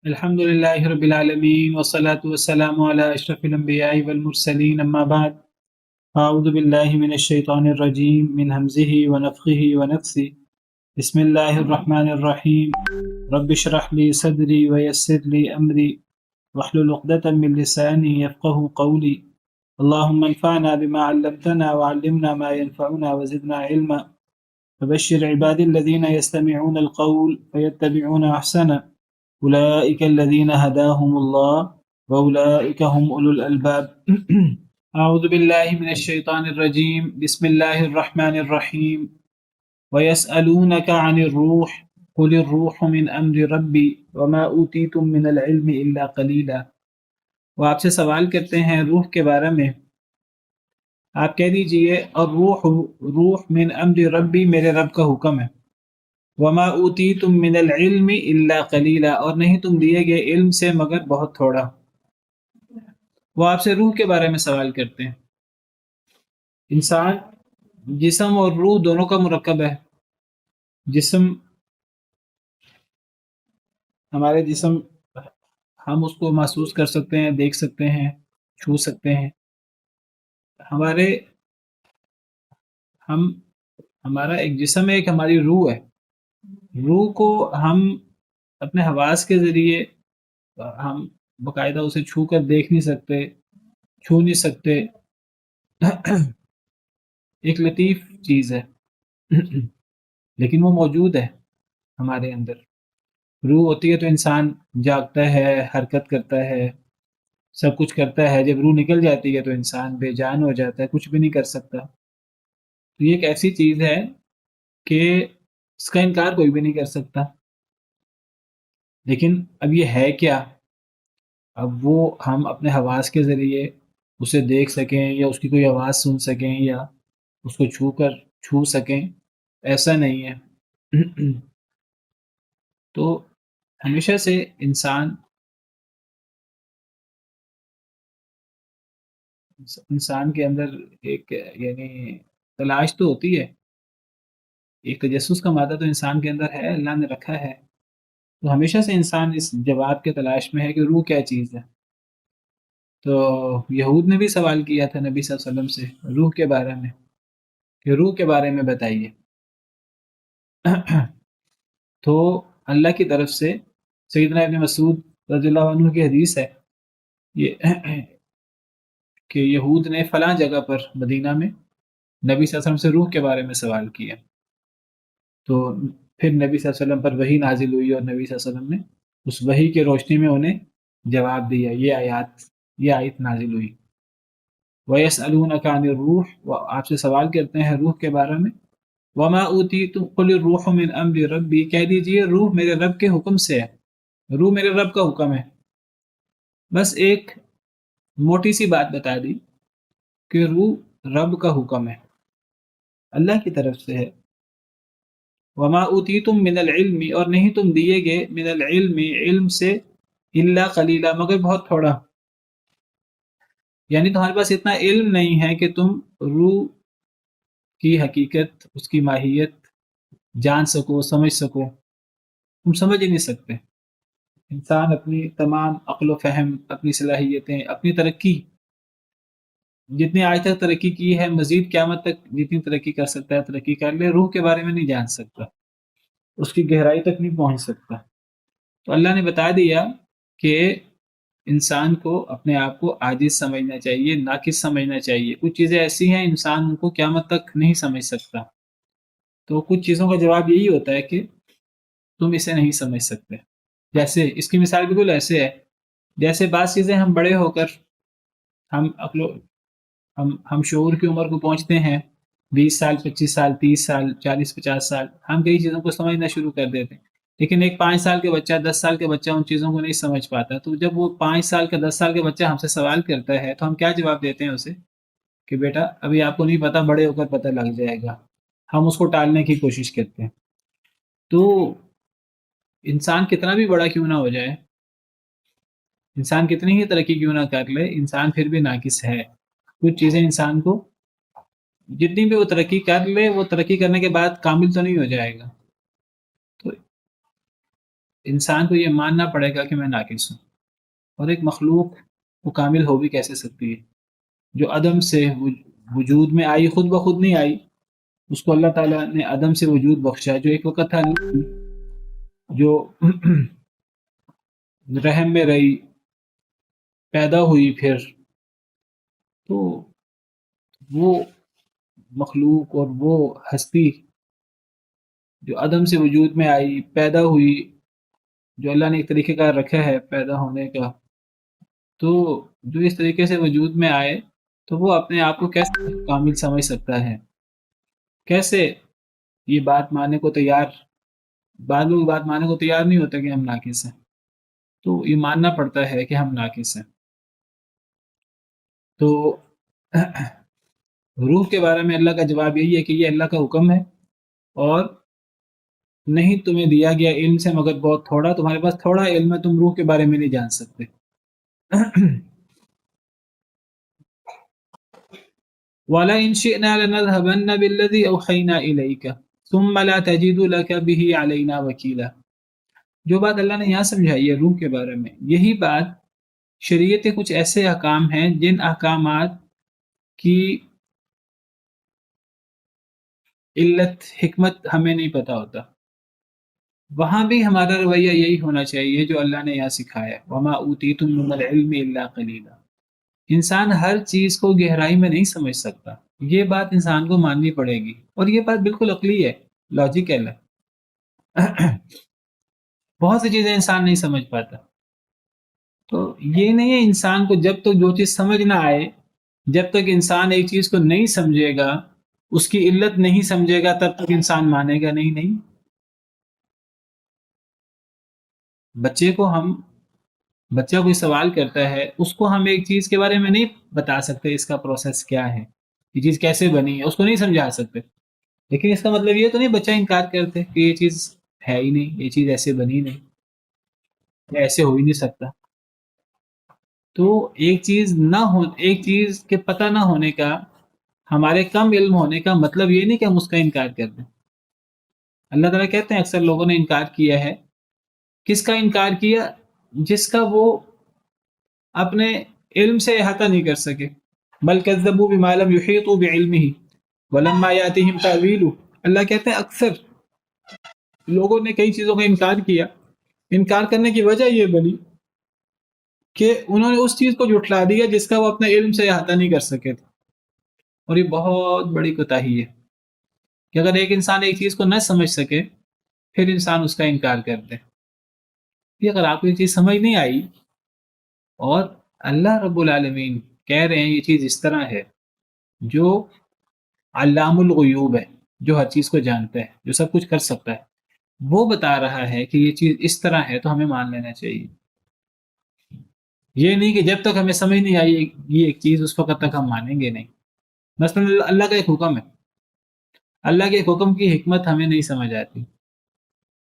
الحمد لله رب العالمين والصلاة والسلام على أشرف الأنبياء والمرسلين أما بعد أعوذ بالله من الشيطان الرجيم من همزه ونفخه ونفثه بسم الله الرحمن الرحيم رب اشرح لي صدري ويسر لي أمري واحلل عقدة من لساني يفقه قولي اللهم انفعنا بما علمتنا وعلمنا ما ينفعنا وزدنا علما فبشر عبادي الذين يستمعون القول فيتبعون أحسنه أولئك الذين هداهم الله وأولئك هم أولو الألباب أعوذ بالله من الشيطان الرجيم بسم الله الرحمن الرحيم ويسألونك عن الروح قل الروح من أمر ربي وما أوتيتم من العلم إلا قليلا وہ آپ سے سوال کرتے ہیں روح کے بارے میں، آپ کہہ دیجئے الروح روح من امر ربی میرے رب کا حکم ہے، وما اوتیتم من العلم الا قلیلا اور نہیں تم دیے گئے علم سے مگر بہت تھوڑا۔ وہ آپ سے روح کے بارے میں سوال کرتے ہیں۔ انسان جسم اور روح دونوں کا مرکب ہے۔ جسم ہمارے جسم ہم اس کو محسوس کر سکتے ہیں، دیکھ سکتے ہیں، چھو سکتے ہیں۔ ہمارا ایک جسم ہے، ایک ہماری روح ہے۔ روح کو ہم اپنے حواس کے ذریعے ہم باقاعدہ اسے چھو کر دیکھ نہیں سکتے، چھو نہیں سکتے۔ ایک لطیف چیز ہے لیکن وہ موجود ہے ہمارے اندر۔ روح ہوتی ہے تو انسان جاگتا ہے، حرکت کرتا ہے، سب کچھ کرتا ہے۔ جب روح نکل جاتی ہے تو انسان بے جان ہو جاتا ہے، کچھ بھی نہیں کر سکتا۔ تو یہ ایک ایسی چیز ہے کہ اس کا انکار کوئی بھی نہیں کر سکتا۔ لیکن اب یہ ہے کیا؟ اب وہ ہم اپنے حواس کے ذریعے اسے دیکھ سکیں یا اس کی کوئی آواز سن سکیں یا اس کو چھو سکیں، ایسا نہیں ہے۔ تو ہمیشہ سے انسان کے اندر ایک یعنی تلاش تو ہوتی ہے، ایک تجسس کا مادہ تو انسان کے اندر ہے، اللہ نے رکھا ہے۔ تو ہمیشہ سے انسان اس جواب کے تلاش میں ہے کہ روح کیا چیز ہے۔ تو یہود نے بھی سوال کیا تھا نبی صلی اللہ علیہ وسلم سے روح کے بارے میں کہ روح کے بارے میں بتائیے۔ تو اللہ کی طرف سے سیدنا ابن مسعود رضی اللہ عنہ کی حدیث ہے یہ کہ یہود نے فلاں جگہ پر مدینہ میں نبی صلی اللہ علیہ وسلم سے روح کے بارے میں سوال کیا، تو پھر نبی صلی اللہ علیہ وسلم پر وحی نازل ہوئی اور نبی صلی اللہ علیہ وسلم نے اس وحی کے روشنی میں انہیں جواب دیا۔ یہ آیت نازل ہوئی۔ وَيَسْأَلُونَكَ عَنِ الرُّوحِ، وہ آپ سے سوال کرتے ہیں روح کے بارے میں۔ وَمَا أُوتِيتُمْ قُلِ الرُّوحُ مِنْ أَمْرِ رَبِّي، کہہ دیجئے روح میرے رب کے حکم سے ہے، روح میرے رب کا حکم ہے۔ بس ایک موٹی سی بات بتا دی کہ روح رب کا حکم ہے، اللہ کی طرف سے ہے۔ وَمَا أُوتِيتُم مِّنَ الْعِلْمِ، اور نہیں تم دیے گئے من العلم علم سے الا قلیلا مگر بہت تھوڑا، یعنی تمہارے پاس اتنا علم نہیں ہے کہ تم روح کی حقیقت، اس کی ماہیت جان سکو، سمجھ سکو۔ تم سمجھ ہی نہیں سکتے۔ انسان اپنی تمام عقل و فہم، اپنی صلاحیتیں، اپنی ترقی، جتنی آج تک ترقی کی ہے، مزید قیامت تک جتنی ترقی کر سکتا ہے ترقی کر لے، روح کے بارے میں نہیں جان سکتا، اس کی گہرائی تک نہیں پہنچ سکتا۔ تو اللہ نے بتا دیا کہ انسان کو اپنے آپ کو عاجز سمجھنا چاہیے، ناقص سمجھنا چاہیے۔ کچھ چیزیں ایسی ہیں انسان ان کو قیامت تک نہیں سمجھ سکتا، تو کچھ چیزوں کا جواب یہی ہوتا ہے کہ تم اسے نہیں سمجھ سکتے۔ جیسے اس کی مثال بالکل ایسے ہے جیسے بعض چیزیں ہم بڑے ہو کر ہم شعور کی عمر کو پہنچتے ہیں، 20 سال، 25 سال، 30 سال، 40، 50 سال، ہم کئی چیزوں کو سمجھنا شروع کر دیتے ہیں۔ لیکن ایک 5 سال کے بچہ، 10 سال کے بچہ ان چیزوں کو نہیں سمجھ پاتا۔ تو جب وہ 5 سال کا، 10 سال کے بچہ ہم سے سوال کرتا ہے تو ہم کیا جواب دیتے ہیں اسے کہ بیٹا ابھی آپ کو نہیں پتا، بڑے ہو کر پتہ لگ جائے گا۔ ہم اس کو ٹالنے کی کوشش کرتے ہیں۔ تو انسان کتنا بھی بڑا کیوں نہ ہو جائے، انسان کتنی ہی ترقی کیوں نہ کر لے، انسان پھر بھی ناقص ہے۔ کچھ چیزیں انسان کو جتنی بھی وہ ترقی کر لے، وہ ترقی کرنے کے بعد کامل تو نہیں ہو جائے گا۔ تو انسان کو یہ ماننا پڑے گا کہ میں ناقص ہوں، اور ایک مخلوق وہ کامل ہو بھی کیسے سکتی ہے جو عدم سے وجود میں آئی، خود بخود نہیں آئی، اس کو اللہ تعالیٰ نے عدم سے وجود بخشا، جو ایک وقت تھا جو رحم میں رہی، پیدا ہوئی، پھر تو وہ مخلوق اور وہ ہستی جو عدم سے وجود میں آئی، پیدا ہوئی، جو اللہ نے ایک طریقہ کار رکھا ہے پیدا ہونے کا، تو جو اس طریقے سے وجود میں آئے تو وہ اپنے آپ کو کیسے کامل سمجھ سکتا ہے؟ کیسے یہ بات ماننے کو تیار، بعض لوگ بات ماننے کو تیار نہیں ہوتے کہ ہم ناقص ہیں، تو یہ ماننا پڑتا ہے کہ ہم ناقص ہیں۔ تو روح کے بارے میں اللہ کا جواب یہی ہے کہ یہ اللہ کا حکم ہے، اور نہیں تمہیں دیا گیا علم سے مگر بہت تھوڑا، تمہارے پاس تھوڑا علم ہے، تم روح کے بارے میں نہیں جان سکتے۔ وَلَئِنْ شِئْنَا لَنَذْهَبَنَّ بِالَّذِي أَوْحَيْنَا إِلَيْكَ ثُمَّ لَا تَجِدُ لَكَ بِهِ عَلَيْنَا وَكِيلًا۔ جو بات اللہ نے یہاں سمجھائی ہے روح کے بارے میں، یہی بات شریعت کے کچھ ایسے احکام ہیں جن احکامات کی علت حکمت ہمیں نہیں پتہ ہوتا، وہاں بھی ہمارا رویہ یہی ہونا چاہیے جو اللہ نے یہاں سکھایا ہے، وَمَا أُوتِيتُم مِّنَ الْعِلْمِ إِلَّا قَلِيلًا۔ انسان ہر چیز کو گہرائی میں نہیں سمجھ سکتا، یہ بات انسان کو ماننی پڑے گی، اور یہ بات بالکل عقلی ہے، لاجیکل ہے۔ بہت سی چیزیں انسان نہیں سمجھ پاتا، تو یہ نہیں ہے انسان کو جب تک جو چیز سمجھ نہ آئے، جب تک انسان ایک چیز کو نہیں سمجھے گا، اس کی علت نہیں سمجھے گا، تب تک انسان مانے گا نہیں۔ بچہ کوئی سوال کرتا ہے، اس کو ہم ایک چیز کے بارے میں نہیں بتا سکتے اس کا پروسیس کیا ہے، یہ چیز کیسے بنی ہے، اس کو نہیں سمجھا سکتے، لیکن اس کا مطلب یہ تو نہیں بچہ انکار کرتے کہ یہ چیز ہے ہی نہیں، یہ چیز ایسے بنی نہیں، یا ایسے ہو ہی نہیں سکتا۔ تو ایک چیز کے پتہ نہ ہونے کا، ہمارے کم علم ہونے کا مطلب یہ نہیں کہ ہم اس کا انکار کر دیں۔ اللہ تعالیٰ کہتے ہیں اکثر لوگوں نے انکار کیا ہے، کس کا انکار کیا؟ جس کا وہ اپنے علم سے احاطہ نہیں کر سکے، بل کذبوا بما لم يحيطوا بعلمه ولما ياتهم تاويله۔ اللہ کہتے ہیں اکثر لوگوں نے کئی چیزوں کا انکار کیا، انکار کرنے کی وجہ یہ بنی کہ انہوں نے اس چیز کو جھٹلا دیا جس کا وہ اپنے علم سے احاطہ نہیں کر سکے تھے، اور یہ بہت بڑی کوتاہی ہے کہ اگر ایک انسان ایک چیز کو نہ سمجھ سکے پھر انسان اس کا انکار کر دے۔ کہ اگر آپ کو یہ چیز سمجھ نہیں آئی اور اللہ رب العالمین کہہ رہے ہیں یہ چیز اس طرح ہے، جو علام الغیوب ہے، جو ہر چیز کو جانتا ہے، جو سب کچھ کر سکتا ہے، وہ بتا رہا ہے کہ یہ چیز اس طرح ہے تو ہمیں مان لینا چاہیے۔ یہ نہیں کہ جب تک ہمیں سمجھ نہیں آئی یہ ایک چیز اس وقت تک ہم مانیں گے نہیں۔ مثلا اللہ کا ایک حکم ہے، اللہ کے ایک حکم کی حکمت ہمیں نہیں سمجھ آتی،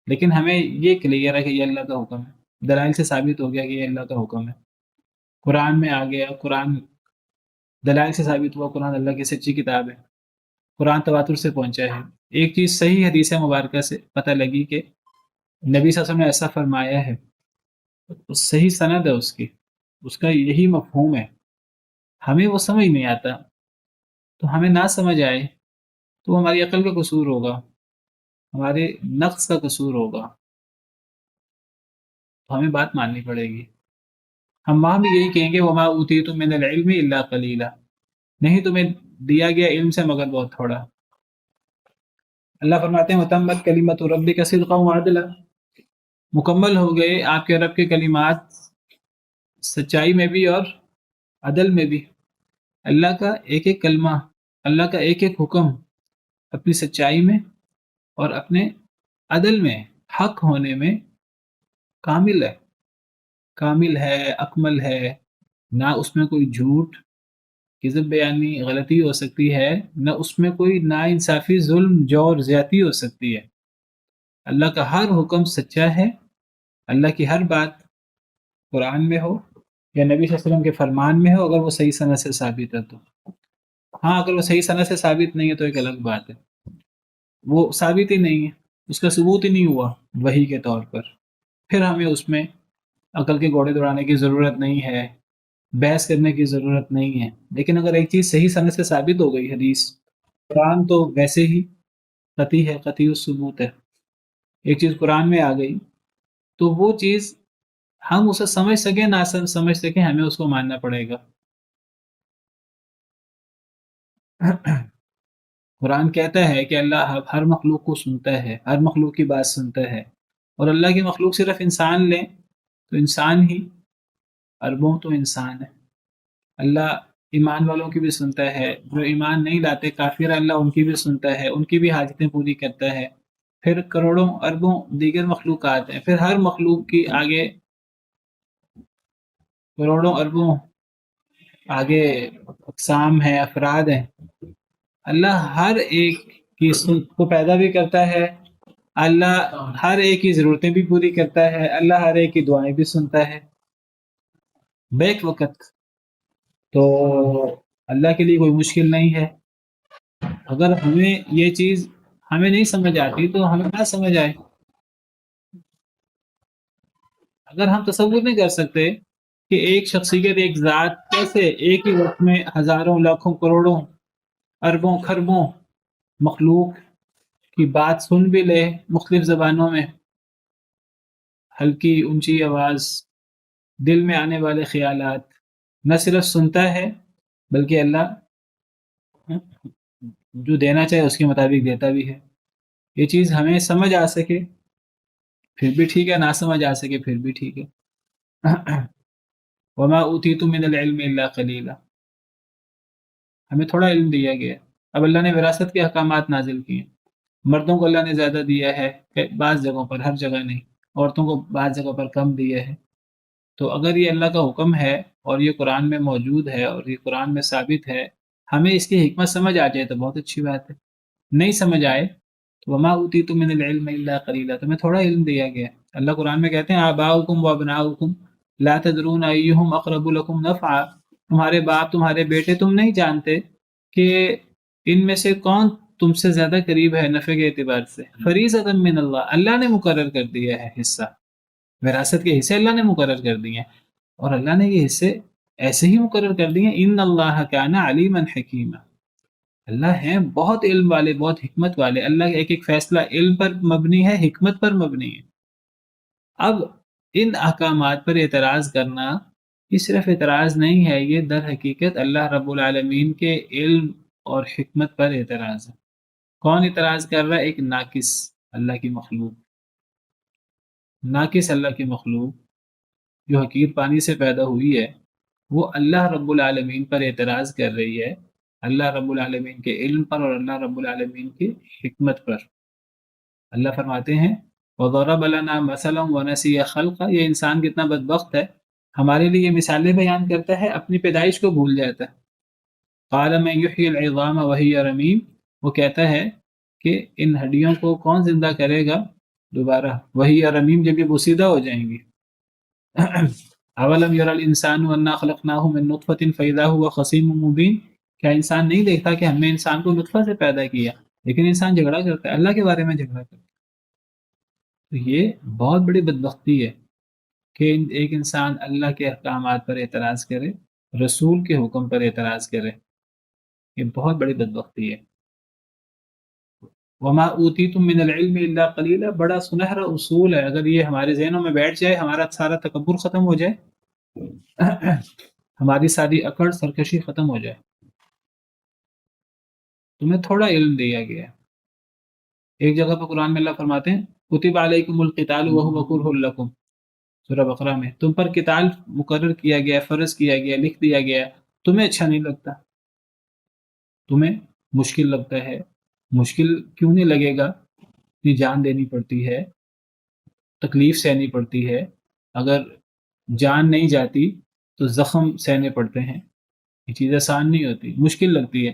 لیکن ہمیں یہ کلیئر ہے کہ یہ اللہ کا حکم ہے، دلائل سے ثابت ہو گیا کہ یہ اللہ کا حکم ہے، قرآن میں آ گیا، قرآن دلائل سے ثابت ہوا، قرآن اللہ کی سچی کتاب ہے، قرآن تواتر سے پہنچا ہے۔ ایک چیز صحیح حدیث مبارکہ سے پتہ لگی کہ نبی صلی اللہ علیہ وسلم نے ایسا فرمایا ہے، تو صحیح سند ہے اس کا یہی مفہوم ہے، ہمیں وہ سمجھ نہیں آتا، تو ہمیں نہ سمجھ آئے تو ہماری عقل کا قصور ہوگا، ہمارے نفس کا قصور ہوگا، تو ہمیں بات ماننی پڑے گی۔ ہم وہاں بھی یہی کہیں گے وَمَا أُوتِيتُم مِّنَ الْعِلْمِ إِلَّا قَلِيلًا، نہیں تمہیں دیا گیا علم سے مگر بہت تھوڑا۔ اللہ فرماتے ہیں وَتَمَّتْ كَلِمَةُ رَبِّكَ صِدْقًا وَعَدْلًا، مکمل ہو گئے آپ کے رب کے کلمات سچائی میں بھی اور عدل میں بھی۔ اللہ کا ایک ایک کلمہ، اللہ کا ایک ایک حکم اپنی سچائی میں اور اپنے عدل میں، حق ہونے میں کامل ہے، اکمل ہے، نہ اس میں کوئی جھوٹ، کذب بیانی، غلطی ہو سکتی ہے، نہ اس میں کوئی ناانصافی، ظلم، جور، زیادتی ہو سکتی ہے۔ اللہ کا ہر حکم سچا ہے، اللہ کی ہر بات قرآن میں ہو یا نبی صلی اللہ علیہ وسلم کے فرمان میں ہو، اگر وہ صحیح سند سے ثابت ہے تو۔ ہاں اگر وہ صحیح سند سے ثابت نہیں ہے تو ایک الگ بات ہے، وہ ثابت ہی نہیں ہے، اس کا ثبوت ہی نہیں ہوا وحی کے طور پر، پھر ہمیں اس میں عقل کے گھوڑے دوڑانے کی ضرورت نہیں ہے، بحث کرنے کی ضرورت نہیں ہے۔ لیکن اگر ایک چیز صحیح سند سے ثابت ہو گئی، حدیث قرآن تو ویسے ہی قطعی ہے، قطعی الثبوت ہے، ایک چیز قرآن میں آ گئی تو وہ چیز ہم اسے سمجھ سکیں نہ سمجھ سکیں، ہمیں اس کو ماننا پڑے گا۔ قرآن کہتا ہے کہ اللہ ہر مخلوق کو سنتا ہے، ہر مخلوق کی بات سنتا ہے، اور اللہ کی مخلوق صرف انسان لیں تو انسان ہی، اربوں تو انسان ہے۔ اللہ ایمان والوں کی بھی سنتا ہے، جو ایمان نہیں لاتے کافر، اللہ ان کی بھی سنتا ہے، ان کی بھی حاجتیں پوری کرتا ہے۔ پھر کروڑوں اربوں دیگر مخلوقات ہیں، پھر ہر مخلوق کی آگے کروڑوں اربوں آگے اقسام ہیں، افراد ہیں۔ اللہ ہر ایک کی کو پیدا بھی کرتا ہے، اللہ ہر ایک کی ضرورتیں بھی پوری کرتا ہے، اللہ ہر ایک کی دعائیں بھی سنتا ہے بیک وقت۔ تو اللہ کے لیے کوئی مشکل نہیں ہے۔ اگر ہمیں یہ چیز ہمیں نہیں سمجھ آتی تو ہمیں نہ سمجھ آئے۔ اگر ہم تصور نہیں کر سکتے کہ ایک شخصیت، ایک ذات کیسے ایک ہی وقت میں ہزاروں لاکھوں کروڑوں اربوں خربوں مخلوق کی بات سن بھی لے مختلف زبانوں میں، ہلکی اونچی آواز، دل میں آنے والے خیالات، نہ صرف سنتا ہے بلکہ اللہ جو دینا چاہے اس کے مطابق دیتا بھی ہے۔ یہ چیز ہمیں سمجھ آ سکے پھر بھی ٹھیک ہے، نہ سمجھ آ سکے پھر بھی ٹھیک ہے۔ وما اوتیتم من العلم الا قلیلا، ہمیں تھوڑا علم دیا گیا۔ اب اللہ نے وراثت کے احکامات نازل کیے، مردوں کو اللہ نے زیادہ دیا ہے بعض جگہوں پر، ہر جگہ نہیں، عورتوں کو بعض جگہ پر کم دیا ہے۔ تو اگر یہ اللہ کا حکم ہے اور یہ قرآن میں موجود ہے اور یہ قرآن میں ثابت ہے، ہمیں اس کی حکمت سمجھ آ جائے تو بہت اچھی بات ہے، نہیں سمجھ آئے تو وما اوتیتم من العلم الا قلیلا، تمہیں تھوڑا علم دیا گیا۔ اللہ قرآن میں کہتے ہیں آباؤکم وابناؤکم لا تدرون ایہم اقرب لکم نفعا، تمہارے باپ تمہارے بیٹے تم نہیں جانتے کہ ان میں سے کون تم سے زیادہ قریب ہے نفع کے اعتبار سے۔ فریضۃ من اللہ، اللہ نے مقرر کر دیا ہے حصہ، وراثت کے حصے اللہ نے مقرر کر دیے ہیں، اور اللہ نے یہ حصے ایسے ہی مقرر کر دیے ہیں۔ ان اللہ کان علیما حکیما، اللہ ہیں بہت علم والے، بہت حکمت والے۔ اللہ کا ایک ایک فیصلہ علم پر مبنی ہے، حکمت پر مبنی ہے۔ اب ان احکامات پر اعتراض کرنا یہ صرف اعتراض نہیں ہے، یہ در حقیقت اللہ رب العالمین کے علم اور حکمت پر اعتراض ہے۔ کون اعتراض کر رہا ہے؟ ایک ناقص اللہ کی مخلوق، ناقص اللہ کی مخلوق جو حقیر پانی سے پیدا ہوئی ہے، وہ اللہ رب العالمین پر اعتراض کر رہی ہے، اللہ رب العالمین کے علم پر اور اللہ رب العالمین کی حکمت پر۔ اللہ فرماتے ہیں وَضَرَبَ لَنَا مَثَلًا وَنَسِيَ خَلْقًا، یہ انسان کتنا بدبخت ہے، ہمارے لیے یہ مثالیں بیان کرتا ہے، اپنی پیدائش کو بھول جاتا ہے۔ قَالَ مَن يُحْيِي الْعِظَامَ وَهِيَ رَمِيمٌ، وہ کہتا ہے کہ ان ہڈیوں کو کون زندہ کرے گا دوبارہ، وَهِيَ رَمِيمٌ، جب یہ بوسیدہ ہو جائیں گی۔ اولم یر الانسان انا خلقناہ من نطفۃ فاذا هو خصیم مبین، کیا انسان نہیں دیکھتا کہ ہم نے انسان کو نطفہ سے پیدا کیا، لیکن انسان جھگڑا کرتا ہے، اللہ کے بارے میں جھگڑا کرتا ہے۔ تو یہ بہت بڑی بدبختی ہے کہ ایک انسان اللہ کے احکامات پر اعتراض کرے، رسول کے حکم پر اعتراض کرے، یہ بہت بڑی بدبختی ہے۔ وما اوتیتم من العلم الا قلیلا، بڑا سنہرا اصول ہے، اگر یہ ہمارے ذہنوں میں بیٹھ جائے، ہمارا سارا تکبر ختم ہو جائے، ہماری ساری اکڑ سرکشی ختم ہو جائے۔ تمہیں تھوڑا علم دیا گیا ہے۔ ایک جگہ پر قرآن میں اللہ فرماتے ہیں کتب علیکم القتال وهو کرہ لکم، سورہ بقرہ میں تم پر قتال مقرر کیا گیا، فرض کیا گیا، لکھ دیا گیا، تمہیں اچھا نہیں لگتا، تمہیں مشکل لگتا ہے۔ مشکل کیوں نہیں لگے گا؟ اتنی جان دینی پڑتی ہے، تکلیف سہنی پڑتی ہے، اگر جان نہیں جاتی تو زخم سہنے پڑتے ہیں، یہ چیز آسان نہیں ہوتی، مشکل لگتی ہے۔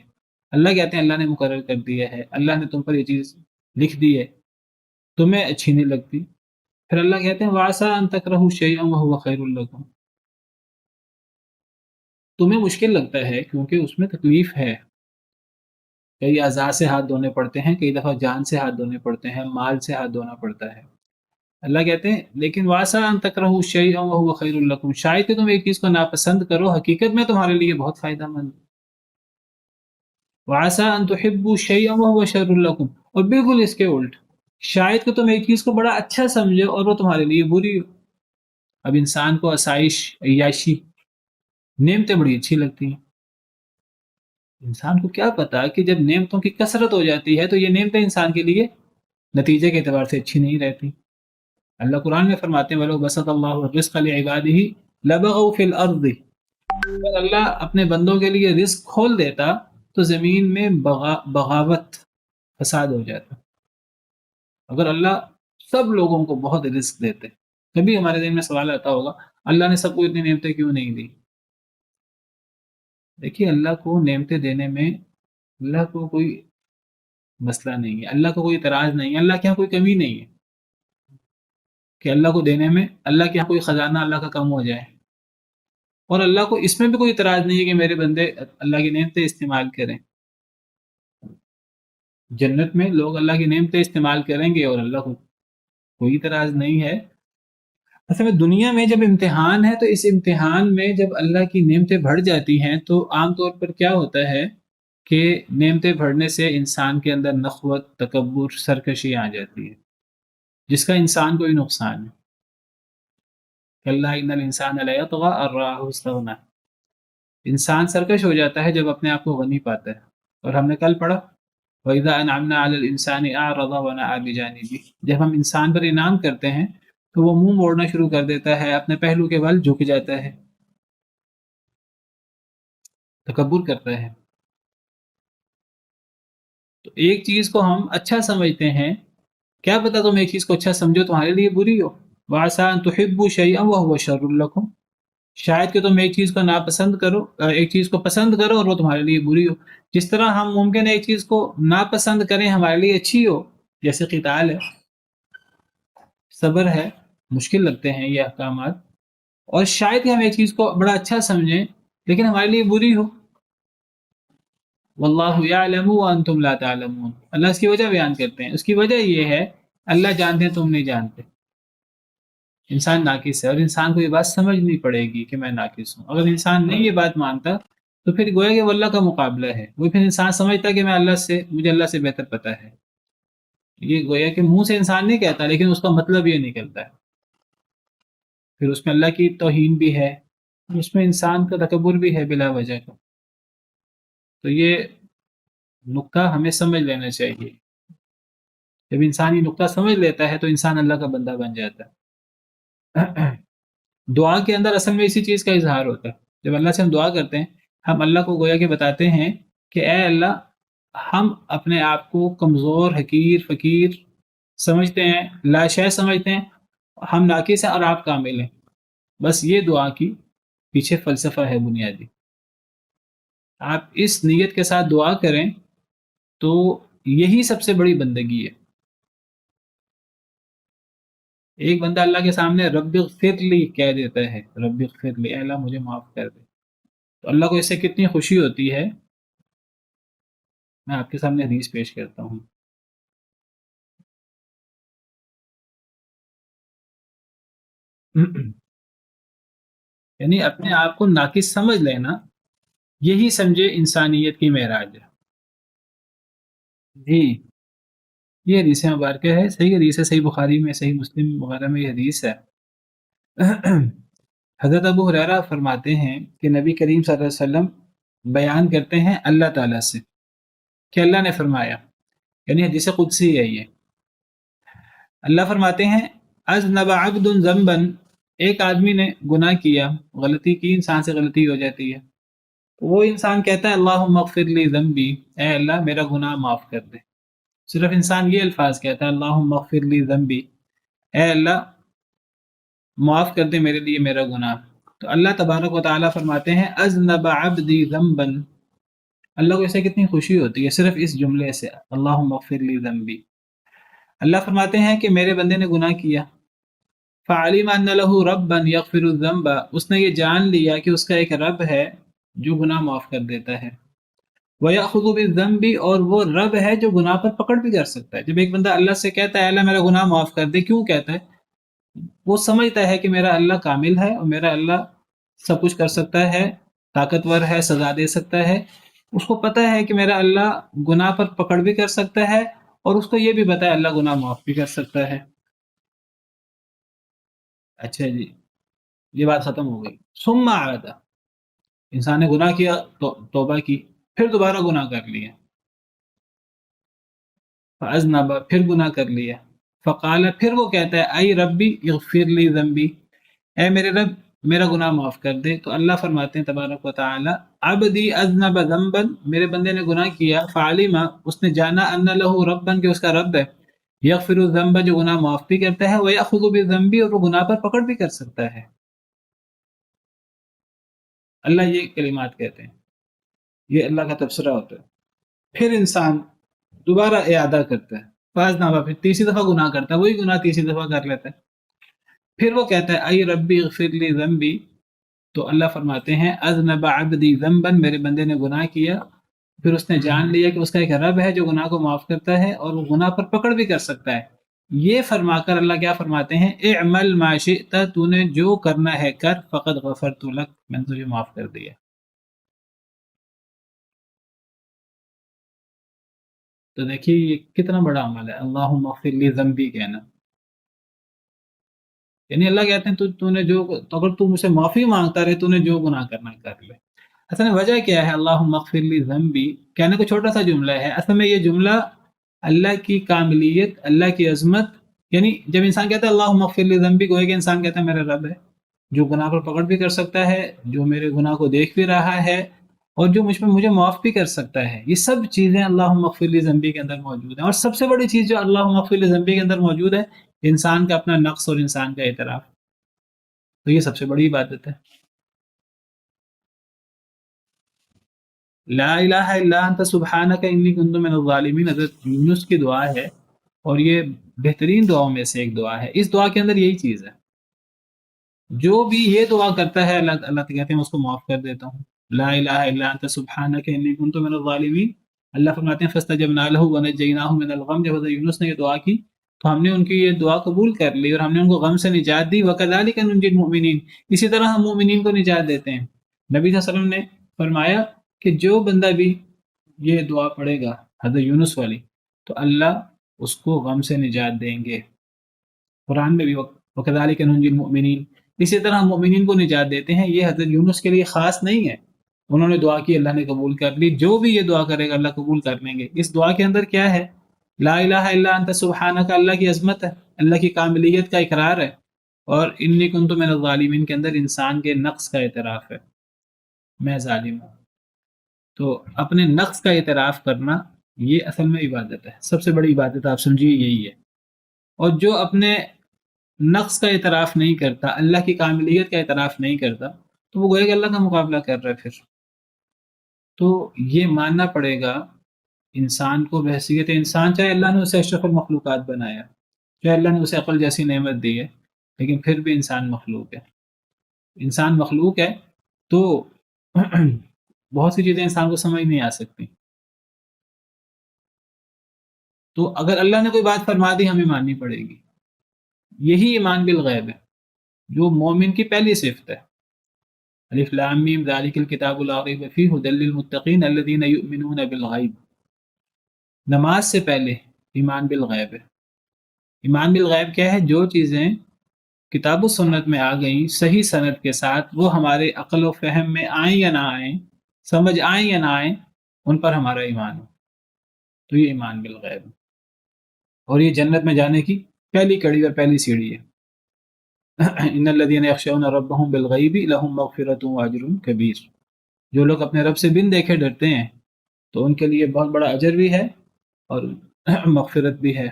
اللہ کہتے ہیں اللہ نے مقرر کر دیا ہے، اللہ نے تم پر یہ چیز لکھ دی ہے، تمہیں اچھی نہیں لگتی۔ پھر اللہ کہتے ہیں وَعَسَىٰ أَن تَكْرَهُوا شَيْئًا وَهُوَ خَيْرٌ لَكُمْ، تمہیں مشکل لگتا ہے کیونکہ اس میں تکلیف ہے، کئی اعضاء سے ہاتھ دھونے پڑتے ہیں، کئی دفعہ جان سے ہاتھ دھونے پڑتے ہیں، مال سے ہاتھ دھونا پڑتا ہے، اللہ کہتے ہیں لیکن واسا ان تکرہوا شیئا وہو خیر لکم، شاید کہ تم ایک چیز کو ناپسند کرو، حقیقت میں تمہارے لیے بہت فائدہ مند ہے۔ واسا ان تحبوا شیئا وہو شر لکم، اور بالکل اس کے الٹ، شاید کہ تم ایک چیز کو بڑا اچھا سمجھو اور وہ تمہارے لیے بری ہو۔ اب انسان کو آسائش، عیاشی، نعمتیں بڑی اچھی لگتی ہیں، انسان کو کیا پتا کہ جب نعمتوں کی کثرت ہو جاتی ہے تو یہ نعمتیں انسان کے لیے نتیجے کے اعتبار سے اچھی نہیں رہتی۔ اللہ قرآن میں فرماتے ہیں وَلَوْ بَسَطَ اللَّهُ الرِّزْقَ لِعِبَادِهِ لَبَغَوْا فِي الْأَرْضِ، اگر اللہ اپنے بندوں کے لیے رزق کھول دیتا تو زمین میں بغاوت، فساد ہو جاتا۔ اگر اللہ سب لوگوں کو بہت رزق دیتے، کبھی ہمارے ذہن میں سوال آتا ہوگا اللہ نے سب کو اتنی نعمتیں کیوں نہیں دی؟ دیکھیے اللہ کو نعمتیں دینے میں اللہ کو کوئی مسئلہ نہیں ہے، اللہ کو کوئی اعتراض نہیں ہے، اللہ کے یہاں کوئی کمی نہیں ہے کہ اللہ کو دینے میں اللہ کے یہاں کوئی خزانہ اللہ کا کم ہو جائے، اور اللہ کو اس میں بھی کوئی اعتراض نہیں ہے کہ میرے بندے اللہ کی نعمتیں استعمال کریں۔ جنت میں لوگ اللہ کی نعمتیں استعمال کریں گے اور اللہ کو کوئی اعتراض نہیں ہے۔ اصل میں دنیا میں جب امتحان ہے تو اس امتحان میں جب اللہ کی نعمتیں بڑھ جاتی ہیں تو عام طور پر کیا ہوتا ہے کہ نعمتیں بڑھنے سے انسان کے اندر نخوت، تکبر، سرکشی آ جاتی ہے، جس کا انسان کو ہی نقصان ہے۔ کَلَّا إِنَّ الْإِنسَانَ لَيَطْغَىٰ أَن رَّآهُ اسْتَغْنَىٰ، انسان سرکش ہو جاتا ہے جب اپنے آپ کو غنی پاتا ہے۔ اور ہم نے کل پڑھا وَإِذَا أَنْعَمْنَا عَلَى الْإِنسَانِ أَعْرَضَ وَنَأَىٰ بِجَانِبِهِ، جب ہم انسان پر انعام کرتے ہیں تو وہ منہ موڑنا شروع کر دیتا ہے، اپنے پہلو کے بل جھک جاتا ہے، تکبر کرتا ہے۔ تو ایک چیز کو ہم اچھا سمجھتے ہیں، کیا پتہ تم ایک چیز کو اچھا سمجھو تمہارے لیے بری ہو۔ وَعَسَىٰ أَن تُحِبُّوا شَيْئًا وَهُوَ شَرٌّ لَكُمْ، شاید کہ تم ایک چیز کو ناپسند کرو، ایک چیز کو پسند کرو اور وہ تمہارے لیے بری ہو۔ جس طرح ہم ممکن ہے ایک چیز کو ناپسند کریں ہمارے لیے اچھی ہو، جیسے قتال ہے، صبر ہے، مشکل لگتے ہیں یہ احکامات، اور شاید کہ ہم ایک چیز کو بڑا اچھا سمجھیں لیکن ہمارے لیے بری ہو۔ واللہ یعلم وانتم لا تعلمون، اللہ اس کی وجہ بیان کرتے ہیں، اس کی وجہ یہ ہے اللہ جانتے ہیں تم نہیں جانتے۔ انسان ناقص ہے اور انسان کو یہ بات سمجھنی پڑے گی کہ میں ناقص ہوں۔ اگر انسان نہیں یہ بات مانتا تو پھر گویا کہ وہ اللہ کا مقابلہ ہے، وہ پھر انسان سمجھتا کہ مجھے اللہ سے بہتر پتہ ہے۔ یہ گویا کہ منہ سے انسان نہیں کہتا لیکن اس کا مطلب یہ نکلتا ہے، پھر اس میں اللہ کی توہین بھی ہے، اس میں انسان کا تکبر بھی ہے بلا وجہ کا۔ تو یہ نقطہ ہمیں سمجھ لینا چاہیے، جب انسان یہ نقطہ سمجھ لیتا ہے تو انسان اللہ کا بندہ بن جاتا ہے۔ دعا کے اندر اصل میں اسی چیز کا اظہار ہوتا ہے، جب اللہ سے ہم دعا کرتے ہیں ہم اللہ کو گویا کہ بتاتے ہیں کہ اے اللہ ہم اپنے آپ کو کمزور، حقیر، فقیر سمجھتے ہیں، لاشے سمجھتے ہیں، ہم ناقص ہیں اور آپ کامل ہیں۔ بس یہ دعا کی پیچھے فلسفہ ہے بنیادی۔ آپ اس نیت کے ساتھ دعا کریں تو یہی سب سے بڑی بندگی ہے۔ ایک بندہ اللہ کے سامنے رب اغفر لی کہہ دیتا ہے، رب اغفر لی، اے اللہ مجھے معاف کر دے، تو اللہ کو اس سے کتنی خوشی ہوتی ہے، میں آپ کے سامنے حدیث پیش کرتا ہوں۔ یعنی اپنے آپ کو ناقص سمجھ لینا، یہی سمجھے انسانیت کی معراج ہے۔ جی، یہ حدیث مبارکہ ہے، صحیح حدیث ہے، صحیح بخاری میں، صحیح مسلم وغیرہ میں یہ حدیث ہے۔ حضرت ابو ہریرہ فرماتے ہیں کہ نبی کریم صلی اللہ علیہ وسلم بیان کرتے ہیں اللہ تعالیٰ سے کہ اللہ نے فرمایا، یعنی حدیث قدسی ہے یہ، اللہ فرماتے ہیں اذنب عبد ذنبا، ایک آدمی نے گناہ کیا، غلطی کی، انسان سے غلطی ہو جاتی ہے، وہ انسان کہتا ہے اللہم اغفر لی ذنبی، اے اللہ میرا گناہ معاف کر دے، صرف انسان یہ الفاظ کہتا ہے اللہم اغفر لی ذنبی، اے اللہ معاف کر دے میرے لیے میرا گناہ، تو اللہ تبارک و تعالیٰ فرماتے ہیں اذنب عبدی ذنبا، اللہ کو اسے کتنی خوشی ہوتی ہے صرف اس جملے سے، اللہم اغفر لی ذنبی۔ اللہ فرماتے ہیں کہ میرے بندے نے گناہ کیا، فعلم ان له ربا یغفر الذنب، اس نے یہ جان لیا کہ اس کا ایک رب ہے جو گناہ معاف کر دیتا ہے، وَيَأْخُذُ بِالذَّنبِ، اور وہ رب ہے جو گناہ پر پکڑ بھی کر سکتا ہے۔ جب ایک بندہ اللہ سے کہتا ہے اللہ میرا گناہ معاف کر دے، کیوں کہتا ہے؟ وہ سمجھتا ہے کہ میرا اللہ کامل ہے اور میرا اللہ سب کچھ کر سکتا ہے، طاقتور ہے، سزا دے سکتا ہے. اس کو پتہ ہے کہ میرا اللہ گناہ پر پکڑ بھی کر سکتا ہے، اور اس کو یہ بھی پتہ ہے اللہ گناہ معاف بھی کر سکتا ہے. اچھا جی، یہ بات ختم ہو گئی. ثم عاد، انسان نے گناہ کیا تو توبہ کی، پھر دوبارہ گناہ کر لیا. فاذنب، پھر گناہ کر لیا. فقال، پھر وہ کہتا ہے ای ربی اغفر لی ذنبی، اے میرے رب میرا گناہ معاف کر دے. تو اللہ فرماتے ہیں تبارک و تعالی عبدی اذنب ذنبا، میرے بندے نے گناہ کیا، فعلم، اس نے جانا، ان لہ ربا، کہ اس کا رب ہے، یغفر الذنب، جو گناہ معاف بھی کرتا ہے، ویأخذ بالذنب، اور وہ گناہ پر پکڑ بھی کر سکتا ہے. اللہ یہ کلمات کہتے ہیں، یہ اللہ کا تبصرہ ہوتا ہے. پھر انسان دوبارہ اعادہ کرتا ہے، فاز نامہ، پھر تیسری دفعہ گناہ کرتا ہے، وہی گناہ تیسری دفعہ کر لیتا ہے. پھر وہ کہتا ہے ای ربی اغفر لی ذنبی، تو اللہ فرماتے ہیں اذنب عبدی ذنبا، میرے بندے نے گناہ کیا، پھر اس نے جان لیا کہ اس کا ایک رب ہے جو گناہ کو معاف کرتا ہے اور وہ گناہ پر پکڑ بھی کر سکتا ہے. یہ فرما کر اللہ کیا فرماتے ہیں، اعمل ما شئت، تو نے جو کرنا ہے کر، فقد غفرت لک، میں نے تجھے معاف کر دیا. تو دیکھیے یہ کتنا بڑا عمل ہے، اللہم اغفر لی ذنبی کہنا. یعنی اللہ کہتے ہیں تو نے جو، تو اگر تو مجھ سے معافی مانگتا رہے، تو نے جو گناہ کرنا کر لے. اصل میں وجہ کیا ہے اللہم اغفر لی ذنبی کہنے کو؟ چھوٹا سا جملہ ہے، اصل میں یہ جملہ اللہ کی کاملیت، اللہ کی عظمت، یعنی جب انسان کہتا ہے اللہم اغفر لی ذنبی، گویا کہ انسان کہتا ہے میرا رب ہے جو گناہ پر پکڑ بھی کر سکتا ہے، جو میرے گناہ کو دیکھ بھی رہا ہے، اور جو مجھ میں مجھے معاف بھی کر سکتا ہے. یہ سب چیزیں اللہم اغفر لی ذنبی کے اندر موجود ہیں. اور سب سے بڑی چیز جو اللہم اغفر لی ذنبی کے اندر موجود ہے، انسان کا اپنا نقص اور انسان کا اعتراف. تو یہ سب سے بڑی عبادت ہے. لا الہ الا انت سبحانک انی کنت من الظالمین، حضرت یونس کی دعا ہے، اور یہ بہترین دعاؤں میں سے ایک دعا ہے. اس دعا کے اندر یہی چیز ہے، جو بھی یہ دعا کرتا ہے اللہ اللہ کہتے ہیں میں اس کو معاف کر دیتا ہوں. لا الہ الا انت سبحانک انی کنت من الظالمین. اللہ فرماتے ہیں فاستجبنا لہ ونجیناہ من الغم، جب حضرت یونس نے یہ دعا کی تو ہم نے ان کی یہ دعا قبول کر لی اور ہم نے ان کو غم سے نجات دی. وکذالک ننجی المؤمنین، اسی طرح ہم مومنین کو نجات دیتے ہیں. نبی صلی اللہ علیہ وسلم نے فرمایا کہ جو بندہ بھی یہ دعا پڑھے گا حضرت یونس والی، تو اللہ اس کو غم سے نجات دیں گے. قرآن میں بھی وَكَذَلِكَ نُنْجِي الْمُؤْمِنِينَ، اسی طرح ہم مومنین کو نجات دیتے ہیں. یہ حضرت یونس کے لیے خاص نہیں ہے، انہوں نے دعا کی، اللہ نے قبول کر لی. جو بھی یہ دعا کرے گا اللہ قبول کر لیں گے. اس دعا کے اندر کیا ہے؟ لا الہ الا انت سبحانک، اللہ کی عظمت ہے، اللہ کی کاملیت کا اقرار ہے، اور انی کنت من الظالمین کے اندر انسان کے نقص کا اعتراف ہے، میں ظالم ہوں. تو اپنے نقص کا اعتراف کرنا یہ اصل میں عبادت ہے. سب سے بڑی عبادت آپ سمجھیے یہی ہے. اور جو اپنے نقص کا اعتراف نہیں کرتا، اللہ کی کاملیت کا اعتراف نہیں کرتا، تو وہ گویا کہ اللہ کا مقابلہ کر رہا ہے. پھر تو یہ ماننا پڑے گا انسان کو بحیثیت انسان، چاہے اللہ نے اسے اشرف المخلوقات بنایا، چاہے اللہ نے اسے عقل جیسی نعمت دی ہے، لیکن پھر بھی انسان مخلوق ہے. انسان مخلوق ہے تو بہت سی چیزیں انسان کو سمجھ نہیں آ سکتی. تو اگر اللہ نے کوئی بات فرما دی ہمیں ماننی پڑے گی. یہی ایمان بالغیب ہے جو مومن کی پہلی صفت ہے. الف لام میم ذالک الکتاب لا ریب فیہ ھدی للمتقین الذین یؤمنون بالغیب. نماز سے پہلے ایمان بالغیب ہے. ایمان بالغیب کیا ہے؟ جو چیزیں کتاب و سنت میں آ گئیں صحیح سند کے ساتھ، وہ ہمارے عقل و فہم میں آئیں یا نہ آئیں، سمجھ آئیں یا نہ آئیں، ان پر ہمارا ایمان ہو. تو یہ ایمان بالغیب ہے، اور یہ جنت میں جانے کی پہلی کڑی اور پہلی سیڑھی ہے. ان الذین یخشون ربهم بالغیب لهم مغفرۃ واجر کبیر. جو لوگ اپنے رب سے بن دیکھے ڈرتے ہیں تو ان کے لیے بہت بڑا اجر بھی ہے اور مغفرت بھی ہے.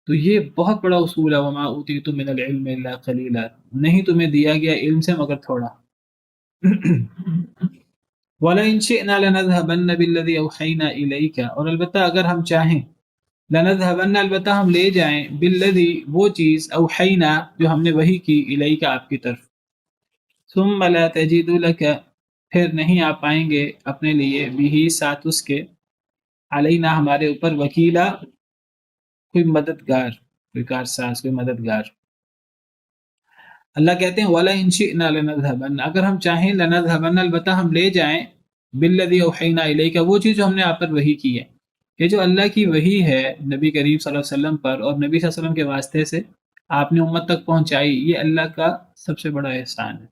تو یہ بہت بڑا اصول ہے، وما اوتیتم من العلم الا قلیلا، نہیں تمہیں دیا گیا علم سے مگر تھوڑا. وَلَئِن شِئْنَا لَنَذْهَبَنَّ بِالَّذِي أَوْحَيْنَا إِلَيْكَ، اور البتہ اگر ہم چاہیں، لَنَذْهَبَنَّ، البتہ ہم لے جائیں، بِالَّذِي، وہ چیز، أَوْحَيْنَا، جو ہم نے وحی کی، إِلَيْكَ، آپ کی طرف. ثُمَّ لَا تَجِدُ لَكَ، پھر نہیں آپ پائیں گے اپنے لیے، بھی ساتھ اس کے، علینا، ہمارے اوپر، وکیلا، کوئی مددگار. کوئی کارساز، کوئی مددگار۔ اللہ کہتے ہیں وَلَا إِن شِئْنَا لَنَذْهَبَنَّ، اگر ہم چاہیں لَنَذْهَبَنَّ، البتہ ہم لے جائیں، بِالَّذِي أَوْحَيْنَا إِلَيْكَ، وہ چیز جو ہم نے آپ پر وحی کی ہے۔ یہ جو اللہ کی وحی ہے نبی کریم صلی اللہ علیہ وسلم پر، اور نبی صلی اللہ علیہ وسلم کے واسطے سے آپ نے امت تک پہنچائی، یہ اللہ کا سب سے بڑا احسان ہے۔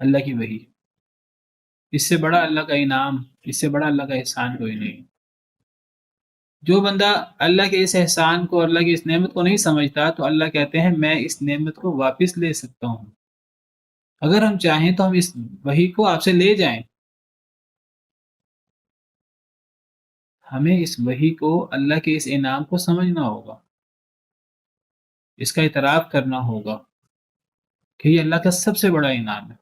اللہ کی وحی، اس سے بڑا اللہ کا انعام، اس سے بڑا اللہ کا احسان کوئی نہیں۔ جو بندہ اللہ کے اس احسان کو، اللہ کی اس نعمت کو نہیں سمجھتا، تو اللہ کہتے ہیں میں اس نعمت کو واپس لے سکتا ہوں۔ اگر ہم چاہیں تو ہم اس وحی کو آپ سے لے جائیں۔ ہمیں اس وحی کو، اللہ کے اس انعام کو سمجھنا ہوگا، اس کا اعتراف کرنا ہوگا کہ یہ اللہ کا سب سے بڑا انعام ہے۔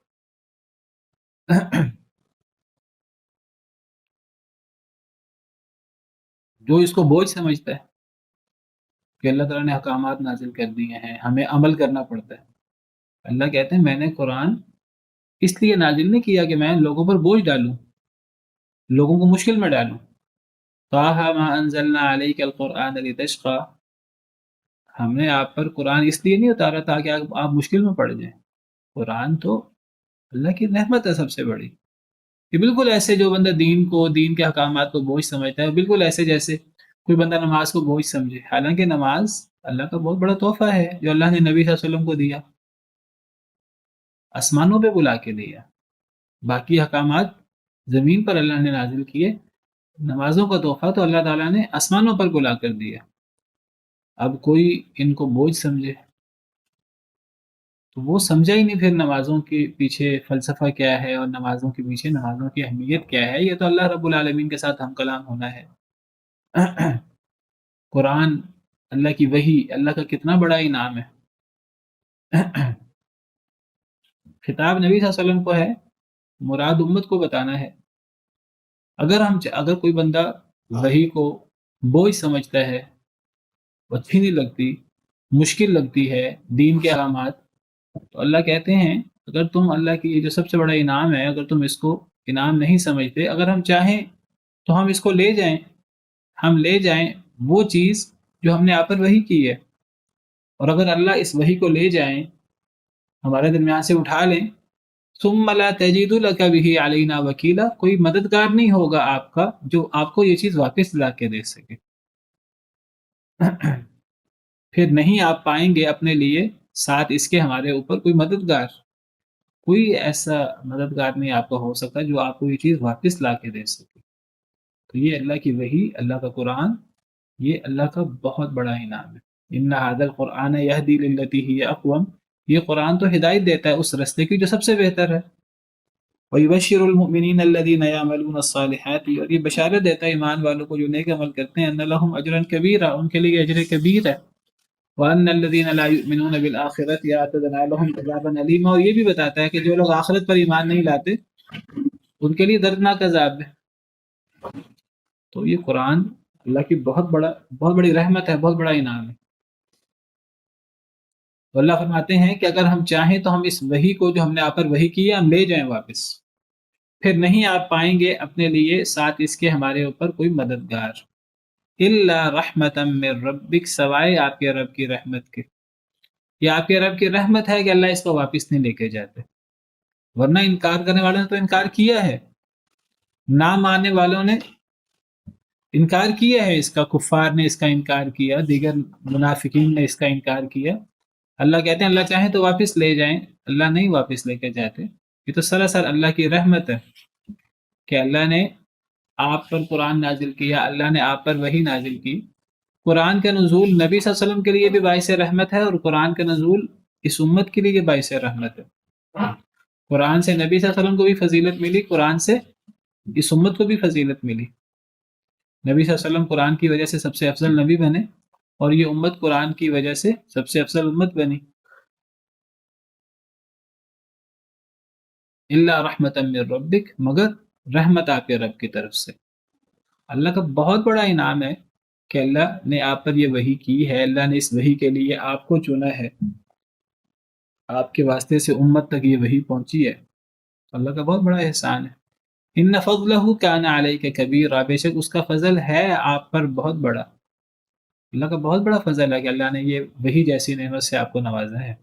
جو اس کو بوجھ سمجھتا ہے کہ اللہ تعالیٰ نے احکامات نازل کر دیے ہیں، ہمیں عمل کرنا پڑتا ہے، اللہ کہتے ہیں میں نے قرآن اس لیے نازل نہیں کیا کہ میں لوگوں پر بوجھ ڈالوں، لوگوں کو مشکل میں ڈالوں۔ طٰہَ مَا أَنزَلْنَا عَلَيْكَ الْقُرْآنَ لِتَشْقَىٰ، ہم نے آپ پر قرآن اس لیے نہیں اتارا تاکہ آپ مشکل میں پڑ جائیں۔ قرآن تو اللہ کی رحمت ہے سب سے بڑی۔ یہ بالکل ایسے جو بندہ دین کو، دین کے احکامات کو بوجھ سمجھتا ہے، بالکل ایسے جیسے کوئی بندہ نماز کو بوجھ سمجھے، حالانکہ نماز اللہ کا بہت بڑا تحفہ ہے جو اللہ نے نبی صلی اللہ علیہ وسلم کو دیا، آسمانوں پہ بلا کے دیا۔ باقی احکامات زمین پر اللہ نے نازل کیے، نمازوں کا تحفہ تو اللہ تعالیٰ نے آسمانوں پر بلا کر دیا۔ اب کوئی ان کو بوجھ سمجھے تو وہ سمجھا ہی نہیں پھر نمازوں کے پیچھے فلسفہ کیا ہے، اور نمازوں کے پیچھے نمازوں کی اہمیت کیا ہے۔ یہ تو اللہ رب العالمین کے ساتھ ہم کلام ہونا ہے۔ قرآن، اللہ کی وحی، اللہ کا کتنا بڑا انعام ہے۔ خطاب نبی صلی اللہ علیہ وسلم کو ہے، مراد امت کو بتانا ہے۔ اگر کوئی بندہ وحی کو بوجھ سمجھتا ہے، اچھی نہیں لگتی، مشکل لگتی ہے دین کے احکامات، تو اللہ کہتے ہیں اگر تم اللہ کی یہ جو سب سے بڑا انعام ہے، اگر تم اس کو انعام نہیں سمجھتے، اگر ہم چاہیں تو ہم اس کو لے جائیں، ہم لے جائیں وہ چیز جو ہم نے آپ پر وحی کی ہے، اور اگر اللہ اس وحی کو لے جائیں، ہمارے درمیان سے اٹھا لیں، ثم لا تجد لك به علينا وکیلا، کوئی مددگار نہیں ہوگا آپ کا جو آپ کو یہ چیز واپس لا کے دے سکے۔ پھر نہیں آپ پائیں گے اپنے لیے ساتھ اس کے ہمارے اوپر کوئی مددگار، کوئی ایسا مددگار نہیں آپ کا ہو سکتا جو آپ کو یہ چیز واپس لا کے دے سکے۔ تو یہ اللہ کی وحی، اللہ کا قرآن، یہ اللہ کا بہت بڑا انعام ہے۔ ان ھذا القرآن یہدی للتی ہی اقوم، یہ قرآن تو ہدایت دیتا ہے اس رستے کی جو سب سے بہتر ہے۔ وَيُبَشِّرُ الْمُؤْمِنِينَ الَّذِينَ يَعْمَلُونَ الصَّالِحَاتِ، اور یہ بشارت دیتا ہے ایمان والوں کو جو نیک عمل کرتے ہیں، ان لهم اجرا کبیرا، ان کے لیے اجر کبیر ہے۔ وَأَنَّ الَّذِينَ لَا يُؤْمِنُونَ بِالْآخِرَةِ أَعْتَدْنَا لَهُمْ عَذَابًا أَلِيمًا، اور یہ بھی بتاتا ہے کہ جو لوگ آخرت پر ایمان نہیں لاتے ان کے لیے دردناک عذاب ہے۔ تو یہ قرآن اللہ کی بہت بڑی رحمت ہے، بہت بڑا انعام ہے۔ تو اللہ فرماتے ہیں کہ اگر ہم چاہیں تو ہم اس وحی کو جو ہم نے آپ پر وحی کی ہے، ہم لے جائیں واپس، پھر نہیں آپ پائیں گے اپنے لیے ساتھ اس کے ہمارے اوپر کوئی مددگار، الا رحمتا من ربک، سوائے آپ کے رب کی رحمت کے۔ یہ آپ کے رب کی رحمت ہے کہ اللہ اس کو واپس نہیں لے کے جاتے، ورنہ انکار کرنے والوں نے تو انکار کیا ہے، نہ ماننے والوں نے انکار کیا ہے، اس کا کفار نے اس کا انکار کیا، دیگر منافقین نے اس کا انکار کیا۔ اللہ کہتے ہیں اللہ چاہیں تو واپس لے جائیں، اللہ نہیں واپس لے کے جاتے۔ یہ تو سراسر اللہ کی رحمت ہے کہ اللہ نے آپ پر قرآن نازل کیا، اللہ نے آپ پر وحی نازل کی۔ قرآن کا نزول نبی صلی اللہ علیہ وسلم کے لیے بھی باعث رحمت ہے، اور قرآن کا نزول اس امت کے لیے باعث رحمت ہے۔ قرآن سے نبی صلی اللہ علیہ وسلم کو بھی فضیلت ملی، قرآن سے اس امت کو بھی فضیلت ملی۔ نبی صلی اللہ علیہ وسلم قرآن کی وجہ سے سب سے افضل نبی بنے، اور یہ امت قرآن کی وجہ سے سب سے افضل امت بنی۔ الا رحمتا من ربک، مگر رحمت آپ کے رب کی طرف سے۔ اللہ کا بہت بڑا انعام ہے کہ اللہ نے آپ پر یہ وحی کی ہے، اللہ نے اس وحی کے لیے آپ کو چنا ہے، آپ کے واسطے سے امت تک یہ وحی پہنچی ہے، اللہ کا بہت بڑا احسان ہے۔ ان فضلہ کان علیک کبیرا، بے شک اس کا فضل ہے آپ پر بہت بڑا۔ اللہ کا بہت بڑا فضل ہے کہ اللہ نے یہ وہی جیسی نعمت سے آپ کو نوازا ہے۔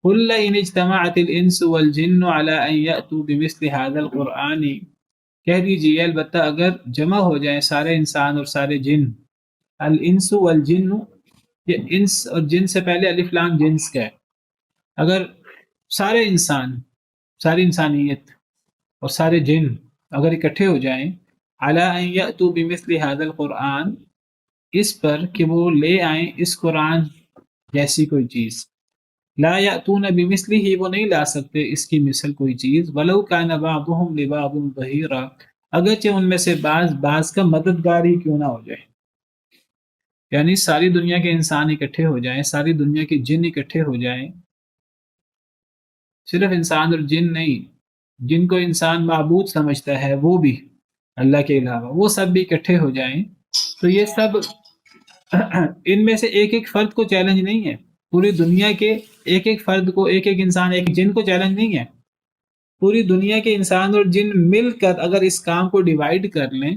قل إن اجتمعت الانس والجن على ان يأتوا بمثل هذا القرآن، کہہ دیجیے البتہ اگر جمع ہو جائیں سارے انسان اور سارے جن، الانس والجن، یہ انس اور جن سے پہلے الف لام جنس کا ہے، اگر سارے انسان، ساری انسانیت اور سارے جن اگر اکٹھے ہو جائیں علی ان یأتوا بمثل هذا القرآن، اس پر کہ وہ لے آئیں اس قرآن جیسی کوئی چیز، لا یأتون بمثلہ، وہ نہیں لا سکتے اس کی مثل کوئی چیز، ولو کان بعضهم لبعض ظہیرا، اگرچہ ان میں سے بعض کا مددگار ہی کیوں نہ ہو جائے۔ یعنی ساری دنیا کے انسان اکٹھے ہو جائیں، ساری دنیا کے جن اکٹھے ہو جائیں، صرف انسان اور جن نہیں، جن کو انسان معبود سمجھتا ہے وہ بھی اللہ کے علاوہ، وہ سب بھی اکٹھے ہو جائیں، تو یہ سب ان میں سے ایک ایک فرد کو چیلنج نہیں ہے، پوری دنیا کے ایک ایک فرد کو، ایک ایک انسان، ایک جن کو چیلنج نہیں ہے، پوری دنیا کے انسان اور جن مل کر اگر اس کام کو ڈیوائیڈ کر لیں،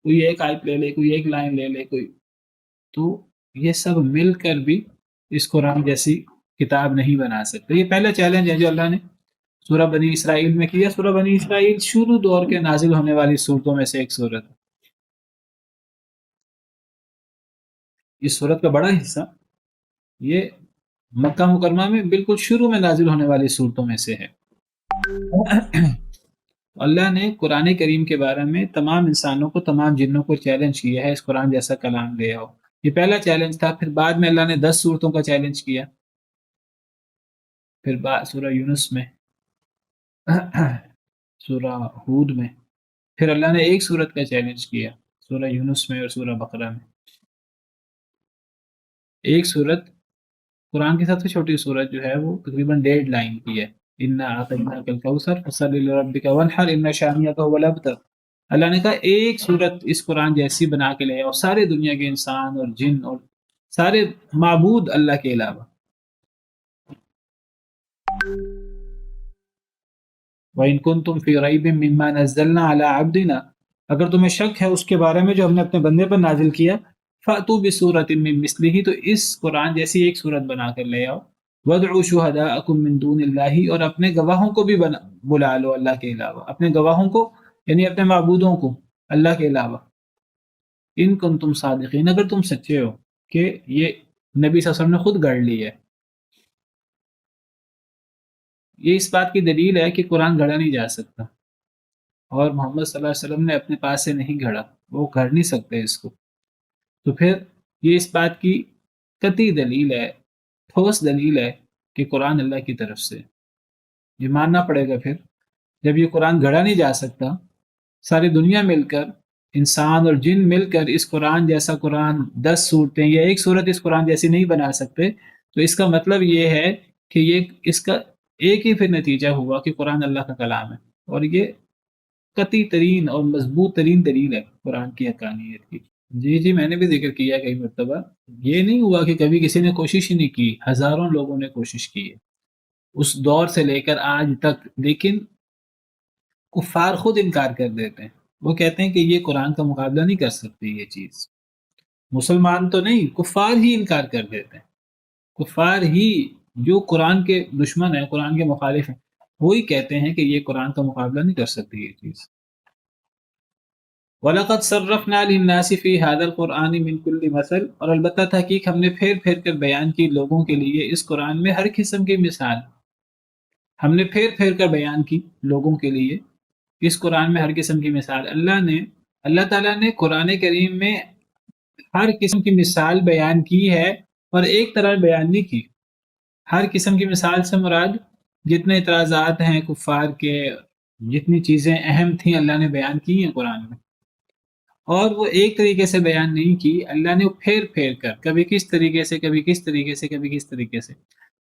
کوئی ایک آیت لے لے، کوئی ایک لائن لے لے، کوئی، تو یہ سب مل کر بھی اس قرآن جیسی کتاب نہیں بنا سکتے۔ یہ پہلا چیلنج ہے جو اللہ نے سورہ بنی اسرائیل میں کیا۔ سورہ بنی اسرائیل شروع دور کے نازل ہونے والی صورتوں میں سے ایک صورت ہے۔ اس صورت کا بڑا حصہ یہ مکہ مکرمہ میں بالکل شروع میں نازل ہونے والی صورتوں میں سے ہے۔ اللہ نے قرآن کریم کے بارے میں تمام انسانوں کو، تمام جنوں کو چیلنج کیا ہے اس قرآن جیسا کلام لے آؤ، یہ پہلا چیلنج تھا۔ پھر بعد میں اللہ نے 10 صورتوں کا چیلنج کیا، پھر سورہ یونس میں، سورہ ہود میں، پھر اللہ نے ایک صورت کا چیلنج کیا سورہ یونس میں اور سورہ بقرہ میں۔ ایک صورت، قرآن کی سب سے چھوٹی صورت جو ہے وہ تقریباً 1.5 لائن کی ہے، انا اعطیناک الکوثر فصلی لربک وانحر ان شانئک هو الابتر۔ اللہ نے کہا ایک صورت اس قرآن جیسی بنا کے لے اور سارے دنیا کے انسان اور جن اور سارے معبود اللہ کے علاوہ۔ وَإِن كُنتُمْ فِي رَيْبٍ مِّمَّا نَزَّلْنَا عَلَىٰ عَبْدِنَا، اگر تمہیں شک ہے اس کے بارے میں جو ہم نے اپنے بندے پر نازل کیا، فَأْتُوا بِسُورَةٍ مِّن مِّثْلِهِ، تو اس قرآن جیسی ایک صورت بنا کر لے آؤ، وَادْعُوا شُهَدَاءَكُم مِّن دُونِ اللَّهِ، اور اپنے گواہوں کو بھی بلا لو اللہ کے علاوہ، اپنے گواہوں کو یعنی اپنے معبودوں کو اللہ کے علاوہ، ان کنتم صادقین، اگر تم سچے ہو کہ یہ نبی صلی اللہ علیہ وسلم نے خود گڑھ لی ہے۔ یہ اس بات کی دلیل ہے کہ قرآن گھڑا نہیں جا سکتا، اور محمد صلی اللہ علیہ وسلم نے اپنے پاس سے نہیں گھڑا، وہ گھڑ نہیں سکتے اس کو۔ تو پھر یہ اس بات کی قطعی دلیل ہے، ٹھوس دلیل ہے کہ قرآن اللہ کی طرف سے، یہ ماننا پڑے گا۔ پھر جب یہ قرآن گھڑا نہیں جا سکتا، ساری دنیا مل کر، انسان اور جن مل کر اس قرآن جیسا قرآن 10 صورتیں یا ایک صورت اس قرآن جیسی نہیں بنا سکتے، تو اس کا مطلب یہ ہے کہ یہ اس کا ایک ہی پھر نتیجہ ہوا کہ قرآن اللہ کا کلام ہے، اور یہ قطعی ترین اور مضبوط ترین دلیل ہے قرآن کی حقانیت کی۔ جی میں نے بھی ذکر کیا کئی مرتبہ، یہ نہیں ہوا کہ کبھی کسی نے کوشش ہی نہیں کی، ہزاروں لوگوں نے کوشش کی ہے اس دور سے لے کر آج تک، لیکن کفار خود انکار کر دیتے ہیں، وہ کہتے ہیں کہ یہ قرآن کا مقابلہ نہیں کر سکتی یہ چیز، مسلمان تو نہیں، کفار ہی انکار کر دیتے ہیں، کفار ہی جو قرآن کے دشمن ہیں، قرآن کے مخالف ہیں، وہی کہتے ہیں کہ یہ قرآن کا مقابلہ نہیں کر سکتی یہ چیز۔ وَلَقَدْ صَرَّفْنَا لِلنَّاسِ فِي هَذَا الْقُرْآنِ مِنْ كُلِّ مَثَلٍ، اور البتہ تحقیق ہم نے پھیر پھیر کر بیان کی لوگوں کے لیے اس قرآن میں ہر قسم کی مثال، ہم نے پھیر پھیر کر بیان کی لوگوں کے لیے اس قرآن میں ہر قسم کی مثال۔ اللہ تعالیٰ نے قرآن کریم میں ہر قسم کی مثال بیان کی ہے، اور ایک طرح بیان نہیں کی۔ ہر قسم کی مثال سے مراد جتنے اعتراضات ہیں کفار کے، جتنی چیزیں اہم تھیں اللہ نے بیان کی ہیں قرآن میں، اور وہ ایک طریقے سے بیان نہیں کی، اللہ نے پھیر پھیر کر، کبھی کس طریقے سے، کبھی کس طریقے سے، کبھی کس طریقے سے۔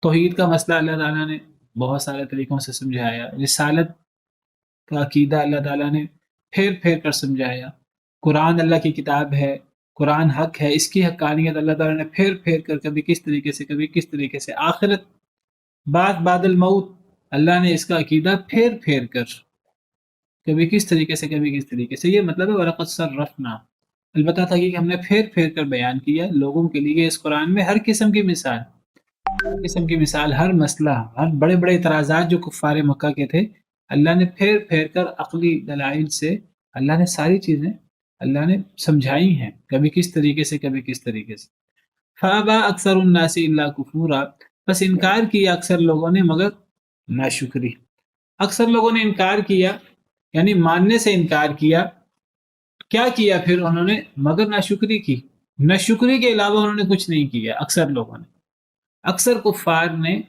توحید کا مسئلہ اللہ تعالیٰ نے بہت سارے طریقوں سے سمجھایا، رسالت کا عقیدہ اللہ تعالیٰ نے پھیر پھیر کر سمجھایا، قرآن اللہ کی کتاب ہے، قرآن حق ہے، اس کی حقانیت اللہ تعالیٰ نے پھیر پھیر کر، کبھی کس طریقے سے، کبھی کس طریقے سے، آخرت بعد الموت اللہ نے اس کا عقیدہ پھیر پھیر کر، کبھی کس طریقے سے، کبھی کس طریقے سے۔ یہ مطلب ہے وَلَقَدْ صَرَّفْنَا، البتہ تھا کہ ہم نے پھیر پھیر کر بیان کیا لوگوں کے لیے اس قرآن میں ہر قسم کی مثال، ہر مسئلہ، ہر بڑے بڑے اعتراضات جو کفار مکہ کے تھے، اللہ نے پھیر پھیر کر عقلی دلائل سے اللہ نے ساری چیزیں اللہ نے سمجھائی ہیں، کبھی کس طریقے سے کبھی کس طریقے سے۔ فابا اکثر الناس الا کفورا، بس انکار کیا اکثر لوگوں نے مگر ناشکری، اکثر لوگوں نے انکار کیا یعنی ماننے سے انکار کیا، کیا کیا پھر انہوں نے مگر ناشکری کی، ناشکری کے علاوہ انہوں نے کچھ نہیں کیا، اکثر لوگوں نے، اکثر کفار نے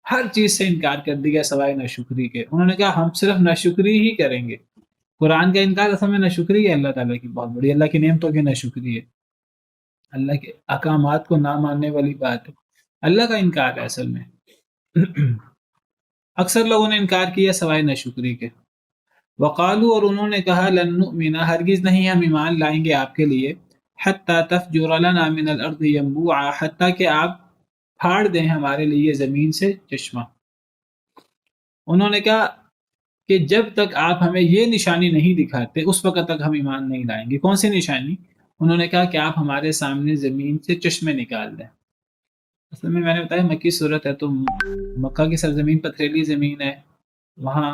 ہر چیز سے انکار کر دیا سوائے ناشکری کے، انہوں نے کہا ہم صرف ناشکری ہی کریں گے۔ قرآن کا انکار اصل میں ناشکری ہے، اللہ تعالیٰ کی بہت بڑی، اللہ کی نعمتوں کی ناشکری ہے، اللہ کے احکامات کو نہ ماننے والی بات ہے، اللہ کا انکار ہے اصل میں۔ اکثر لوگوں نے انکار کیا سوائے ناشکری کے۔ وقالو، اور انہوں نے کہا لن نؤمن، ہرگز نہیں ہم ایمان لائیں گے آپ کے لیے، حتی تفجر لنا من الارض ینبوعا، حتیٰ کہ آپ پھاڑ دیں ہمارے لیے زمین سے چشمہ۔ انہوں نے کہا کہ جب تک آپ ہمیں یہ نشانی نہیں دکھاتے اس وقت تک ہم ایمان نہیں لائیں گے۔ کون سی نشانی؟ انہوں نے کہا کہ آپ ہمارے سامنے زمین سے چشمے نکال دیں۔ اصل میں نے بتایا مکی صورت ہے، تو مکہ کی سرزمین پتھریلی زمین ہے، وہاں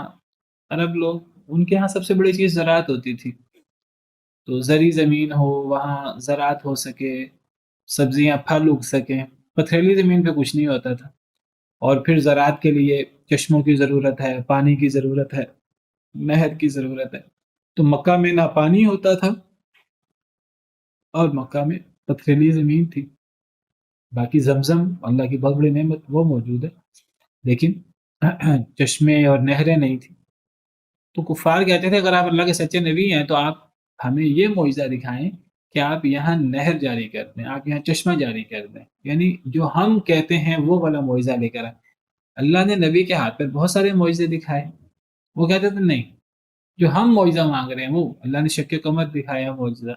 عرب لوگ، ان کے ہاں سب سے بڑی چیز زراعت ہوتی تھی، تو زرعی زمین ہو، وہاں زراعت ہو سکے، سبزیاں پھل اگ سکیں، پتھریلی زمین پہ کچھ نہیں ہوتا تھا، اور پھر زراعت کے لیے چشموں کی ضرورت ہے، پانی کی ضرورت ہے، نہر کی ضرورت ہے، تو مکہ میں نہ پانی ہوتا تھا اور مکہ میں پتھریلی زمین تھی۔ باقی زمزم اللہ کی بہت بڑی نعمت وہ موجود ہے، لیکن چشمے اور نہریں نہیں تھی۔ تو کفار کہتے تھے اگر آپ اللہ کے سچے نبی ہیں تو آپ ہمیں یہ معجزہ دکھائیں کہ آپ یہاں نہر جاری کر دیں، آپ یہاں چشمہ جاری کر دیں، یعنی جو ہم کہتے ہیں وہ والا معجزہ لے کر آئیں۔ اللہ نے نبی کے ہاتھ پہ بہت سارے معجزے دکھائے، وہ کہتے تھے نہیں، جو ہم معجزہ مانگ رہے ہیں وہ اللہ نے شق قمر دکھایا معجزہ،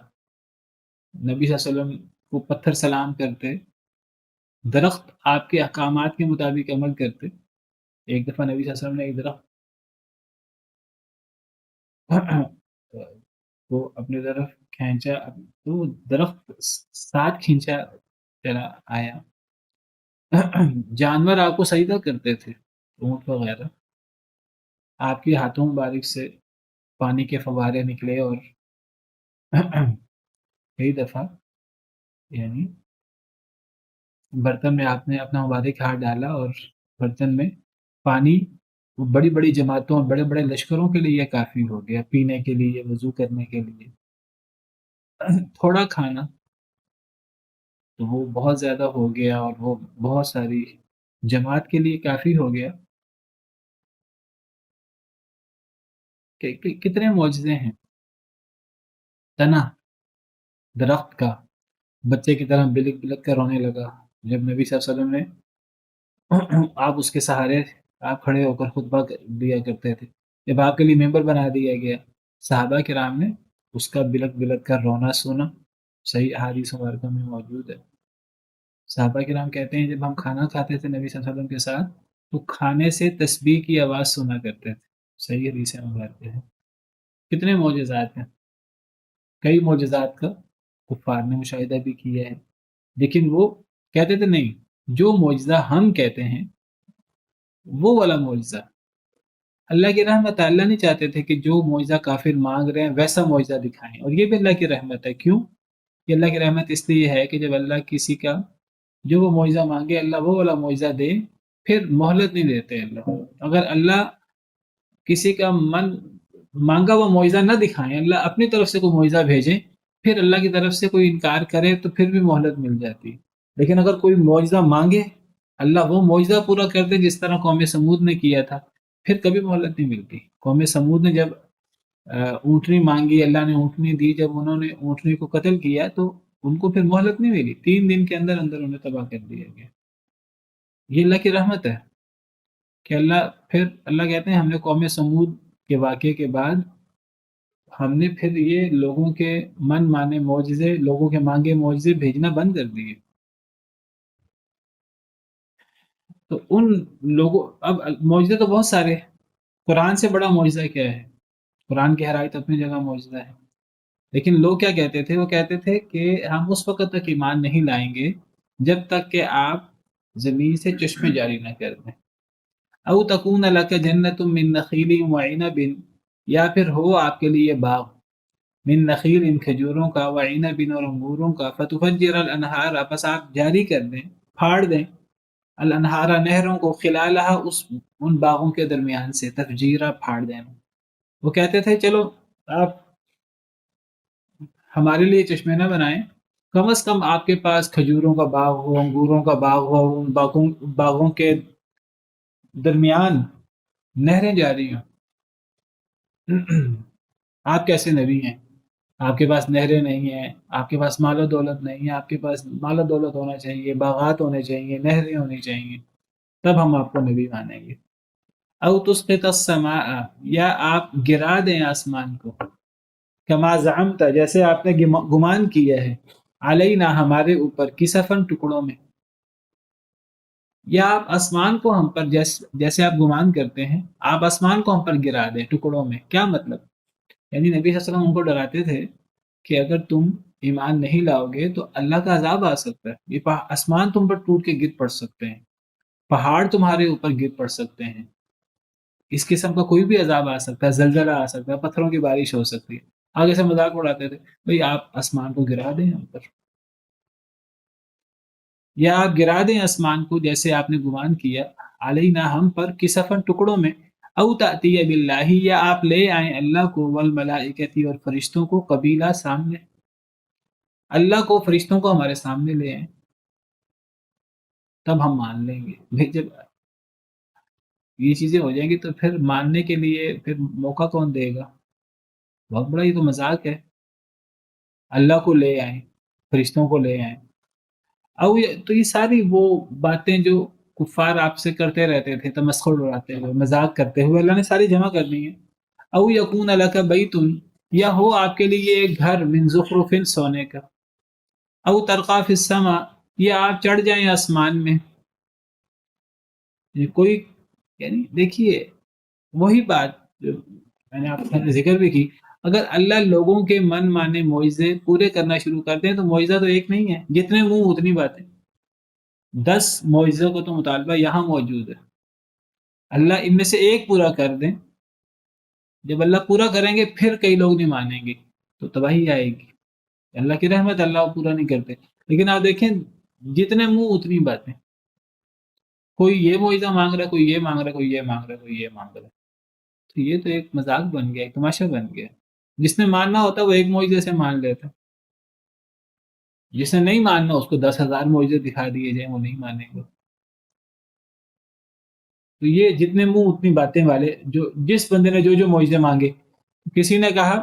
نبی صلی اللہ علیہ وسلم کو پتھر سلام کرتے، درخت آپ کے احکامات کے مطابق عمل کرتے۔ ایک دفعہ نبی صلی اللہ علیہ وسلم نے ایک درخت کو اپنے طرف کھینچا، تو درخت ساتھ کھینچا چلا آیا۔ جانور آپ کو سجدہ کرتے تھے، اونٹ وغیرہ، آپ کے ہاتھوں مبارک سے پانی کے فوارے نکلے، اور کئی دفعہ یعنی برتن میں آپ نے اپنا مبارک ہاتھ ڈالا اور برتن میں پانی بڑی بڑی جماعتوں اور بڑے بڑے لشکروں کے لیے کافی ہو گیا، پینے کے لیے، وضو کرنے کے لیے۔ تھوڑا کھانا تو وہ بہت زیادہ ہو گیا، اور وہ بہت ساری جماعت کے لیے کافی ہو گیا۔ کتنے معجزے ہیں، تنا درخت کا بچے کی طرح بلک بلک کر رونے لگا جب نبی صلی اللہ علیہ وسلم نے آپ اس کے سہارے آپ کھڑے ہو کر خطبہ دیا کرتے تھے، جب آپ کے لیے ممبر بنا دیا گیا، صحابہ کرام نے اس کا بلک بلک کر رونا سنا، صحیح احادیث مبارکہ میں موجود ہے۔ صحابہ کرام کہتے ہیں جب ہم کھانا کھاتے تھے نبی صلی اللہ علیہ وسلم کے ساتھ تو کھانے سے تسبیح کی آواز سنا کرتے تھے، صحیح حدیث مبارکہ ہے۔ کتنے معجزات ہیں، کئی معجزات کا کفار نے مشاہدہ بھی کیا ہے، لیکن وہ کہتے تھے نہیں، جو معجزہ ہم کہتے ہیں وہ والا معجزہ اللہ کی رحمت ہے۔ اللہ نہیں چاہتے تھے کہ جو معجزہ کافر مانگ رہے ہیں ویسا معجزہ دکھائیں، اور یہ بھی اللہ کی رحمت ہے۔ کیوں؟ یہ اللہ کی رحمت اس لیے ہے کہ جب اللہ کسی کا جو وہ معجزہ مانگے اللہ وہ والا معجزہ دے، پھر مہلت نہیں دیتے اللہ۔ اگر اللہ کسی کا من مانگا وہ معجزہ نہ دکھائیں، اللہ اپنی طرف سے کوئی معجزہ بھیجیں، پھر اللہ کی طرف سے کوئی انکار کرے تو پھر بھی مہلت مل جاتی۔ لیکن اگر کوئی معجزہ مانگے اللہ وہ معجزہ پورا کر دے، جس طرح قوم سمود نے کیا تھا، پھر کبھی مہلت نہیں ملتی۔ قوم سمود نے جب اونٹنی مانگی، اللہ نے اونٹنی دی، جب انہوں نے اونٹنی کو قتل کیا تو ان کو پھر مہلت نہیں ملی، 3 دن کے اندر اندر انہیں تباہ کر دیا گیا۔ یہ اللہ کی رحمت ہے کہ اللہ کہتے ہیں ہم نے قوم سمود کے واقعے کے بعد ہم نے پھر یہ لوگوں کے من مانے معجزے، لوگوں کے مانگے معجزے بھیجنا بند کر دیے۔ تو ان لوگوں، اب معجزے تو بہت سارے، قرآن سے بڑا معجزہ کیا ہے؟ قرآن کی ہر آیت اپنی جگہ معجزہ ہے۔ لیکن لوگ کیا کہتے تھے؟ وہ کہتے تھے کہ ہم اس وقت تک ایمان نہیں لائیں گے جب تک کہ آپ زمین سے چشمے جاری نہ کر دیں. او تکون لک جنت من نخیل وعنب، یا پھر ہو آپ کے لیے باغ من نخیل، ان کھجوروں کا، وعنب اور انگوروں کا، فتفجر الانہار، پس آپ جاری کر دیں، پھاڑ دیں، الانہار نہروں کو، خلالہ اس ان باغوں کے درمیان سے، تفجیرہ پھاڑ دینا. وہ کہتے تھے چلو آپ ہمارے لیے چشمے نہ بنائیں، کم از کم آپ کے پاس کھجوروں کا باغ ہو، انگوروں کا باغ ہو، ان باغوں کے درمیان نہریں جاری ہوں. آپ کیسے نبی ہیں؟ آپ کے پاس نہریں نہیں ہیں، آپ کے پاس مال و دولت نہیں ہے. آپ کے پاس مال و دولت ہونا چاہیے، باغات ہونے چاہیے، نہریں ہونی چاہیے، تب ہم آپ کو نبی مانیں گے. او تسقط السماء، یا آپ گرا دیں آسمان کو، کما زعمت، جیسے آپ نے گمان کیا ہے، علینا ہمارے اوپر، کسفن ٹکڑوں میں. یا آپ آسمان کو ہم پر جیسے آپ گمان کرتے ہیں، آپ آسمان کو ہم پر گرا دیں ٹکڑوں میں. کیا مطلب؟ یعنی نبی صلی اللہ علیہ وسلم ان کو ڈراتے تھے کہ اگر تم ایمان نہیں لاؤ گے تو اللہ کا عذاب آ سکتا ہے. یہ آسمان تم پر ٹوٹ کے گر پڑ سکتے ہیں، پہاڑ تمہارے اوپر گر پڑ سکتے ہیں، اس قسم کا کوئی بھی عذاب آ سکتا ہے، زلزلہ آ سکتا ہے، پتھروں کی بارش ہو سکتی ہے. آگے سے مذاق اڑاتے تھے بھئی آپ آسمان کو گرا دیں ہم پر، یا آپ گرا دیں آسمان کو جیسے آپ نے گمان کیا، علینا ہم پر، کسفن ٹکڑوں میں، او تأتی باللہ، یا آپ لے آئیں اللہ کو، والملائکتی اور فرشتوں کو، قبیلہ سامنے، اللہ کو فرشتوں کو ہمارے سامنے لے آئیں، تب ہم مان لیں گے. بھئی جب یہ چیزیں ہو جائیں گی تو پھر ماننے کے لیے پھر موقع کون دے گا؟ بہت بڑا یہ تو مذاق ہے. اللہ کو لے آئیں، فرشتوں کو لے آئیں. تو یہ ساری وہ باتیں جو کفار آپ سے کرتے رہتے تھے، تمسخر اڑاتے ہوئے، مذاق کرتے ہوئے، اللہ نے ساری جمع کر دی ہیں. او یکون لک بیت، یا ہو آپ کے لیے ایک گھر، من زخرف، سونے کا، او ترقی فی السماء، یا آپ چڑھ جائیں آسمان میں. یہ کوئی، یعنی دیکھیے وہی بات جو میں نے آپ کے ذکر بھی کی، اگر اللہ لوگوں کے من مانے معجزے پورے کرنا شروع کر دیں تو معجزہ تو ایک نہیں ہے، جتنے منہ اتنی باتیں. 10 معجزوں کا تو مطالبہ یہاں موجود ہے. اللہ ان میں سے ایک پورا کر دیں، جب اللہ پورا کریں گے پھر کئی لوگ نہیں مانیں گے تو تباہی آئے گی. اللہ کی رحمت، اللہ پورا نہیں کرتے. لیکن آپ دیکھیں جتنے منہ اتنی باتیں، کوئی یہ معجزہ مانگ رہا ہے، کوئی یہ مانگ رہا ہے، کوئی یہ مانگ رہا ہے، کوئی یہ مانگ رہا ہے. تو یہ تو ایک مذاق بن گیا، ایک تماشا بن گیا. جس نے ماننا ہوتا ہے وہ ایک معجزے سے مان لیتا ہے، جس نے نہیں ماننا اس کو 10,000 معجزے دکھا دیے جائیں وہ نہیں مانیں گے. تو یہ جتنے منہ اتنی باتیں والے، جو جس بندے نے جو جو معجزے مانگے. کسی نے کہا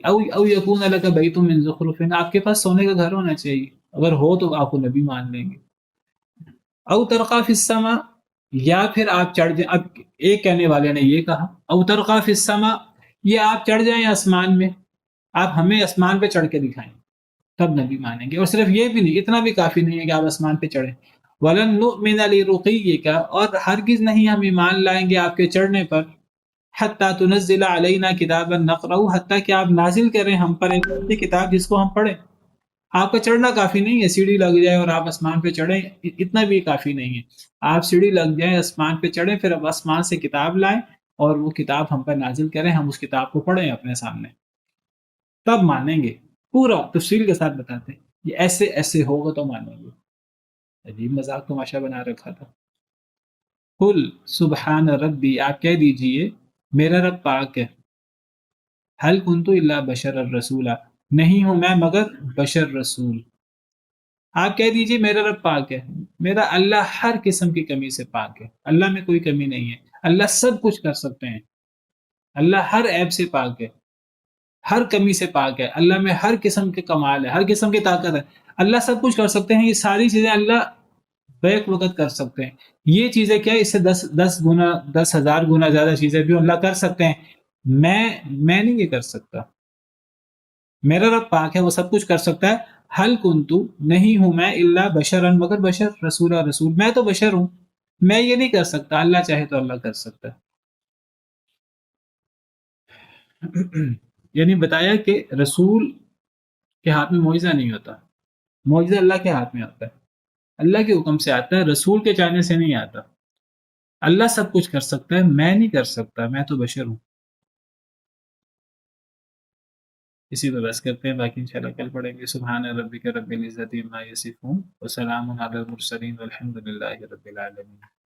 او یکون لک بیت من زخرف، آپ کے پاس سونے کا گھر ہونا چاہیے، اگر ہو تو آپ کو نبی مان لیں گے. او ترقی فی السماء، یا پھر آپ چڑھ جائیں. اب ایک کہنے والے نے یہ کہا او ترقی فی السماء، یہ آپ چڑھ جائیں آسمان میں، آپ ہمیں آسمان پہ چڑھ کے دکھائیں، تب نبی مانیں گے. اور صرف یہ بھی نہیں، اتنا بھی کافی نہیں ہے کہ آپ آسمان پہ چڑھیں. وَلَن نُؤْمِنَ لِرُقِيِّكَ، اور ہرگز نہیں ہم ایمان لائیں گے آپ کے چڑھنے پر، حَتَّى تُنَزِّلَ عَلَيْنَا كِتَابًا نَقْرَؤُهُ، حتیٰ کہ آپ نازل کریں ہم پر ایک ایسی کتاب جس کو ہم پڑھیں. آپ کا چڑھنا کافی نہیں ہے، سیڑھی لگ جائے اور آپ آسمان پہ چڑھیں، اتنا بھی کافی نہیں ہے. آپ سیڑھی لگ جائیں، آسمان پہ چڑھیں، پھر اب آسمان سے کتاب لائیں اور وہ کتاب ہم پر نازل کریں، ہم اس کتاب کو پڑھیں اپنے سامنے، تب مانیں گے. پورا تفصیل کے ساتھ بتاتے ہیں یہ ایسے ایسے ہوگا تو مانیں گے. عجیب مذاق تماشا بنا رکھا تھا. قل سبحان ربی، آپ کہہ دیجئے میرا رب پاک ہے. هل كنت الا بشر الرسول، نہیں ہوں میں مگر بشر رسول. آپ کہہ دیجئے میرا رب پاک ہے، میرا اللہ ہر قسم کی کمی سے پاک ہے، اللہ میں کوئی کمی نہیں ہے، اللہ سب کچھ کر سکتے ہیں، اللہ ہر عیب سے پاک ہے، ہر کمی سے پاک ہے، اللہ میں ہر قسم کے کمال ہے، ہر قسم کی طاقت ہے، اللہ سب کچھ کر سکتے ہیں. یہ ساری چیزیں اللہ بیک وقت کر سکتے ہیں. یہ چیزیں کیا، اس سے 10,000 گنا زیادہ چیزیں بھی اللہ کر سکتے ہیں. میں نہیں یہ کر سکتا. میرا رب پاک ہے، وہ سب کچھ کر سکتا ہے. حل کنتو، نہیں ہوں میں، الا بشرا، مگر بشر، رسول، میں تو بشر ہوں، میں یہ نہیں کر سکتا، اللہ چاہے تو اللہ کر سکتا ہے. یعنی بتایا کہ رسول کے ہاتھ میں معجزہ نہیں ہوتا، معجزہ اللہ کے ہاتھ میں ہوتا ہے، اللہ کے حکم سے آتا ہے، رسول کے چاہنے سے نہیں آتا۔ اللہ سب کچھ کر سکتا ہے، میں نہیں کر سکتا، میں تو بشر ہوں۔ اسی پہ بس کرتے ہیں، باقی انشاءاللہ کل پڑھیں گے۔ سبحان ربک رب العزت عما یصفون وسلام علی المرسلین والحمد للہ رب العالمین۔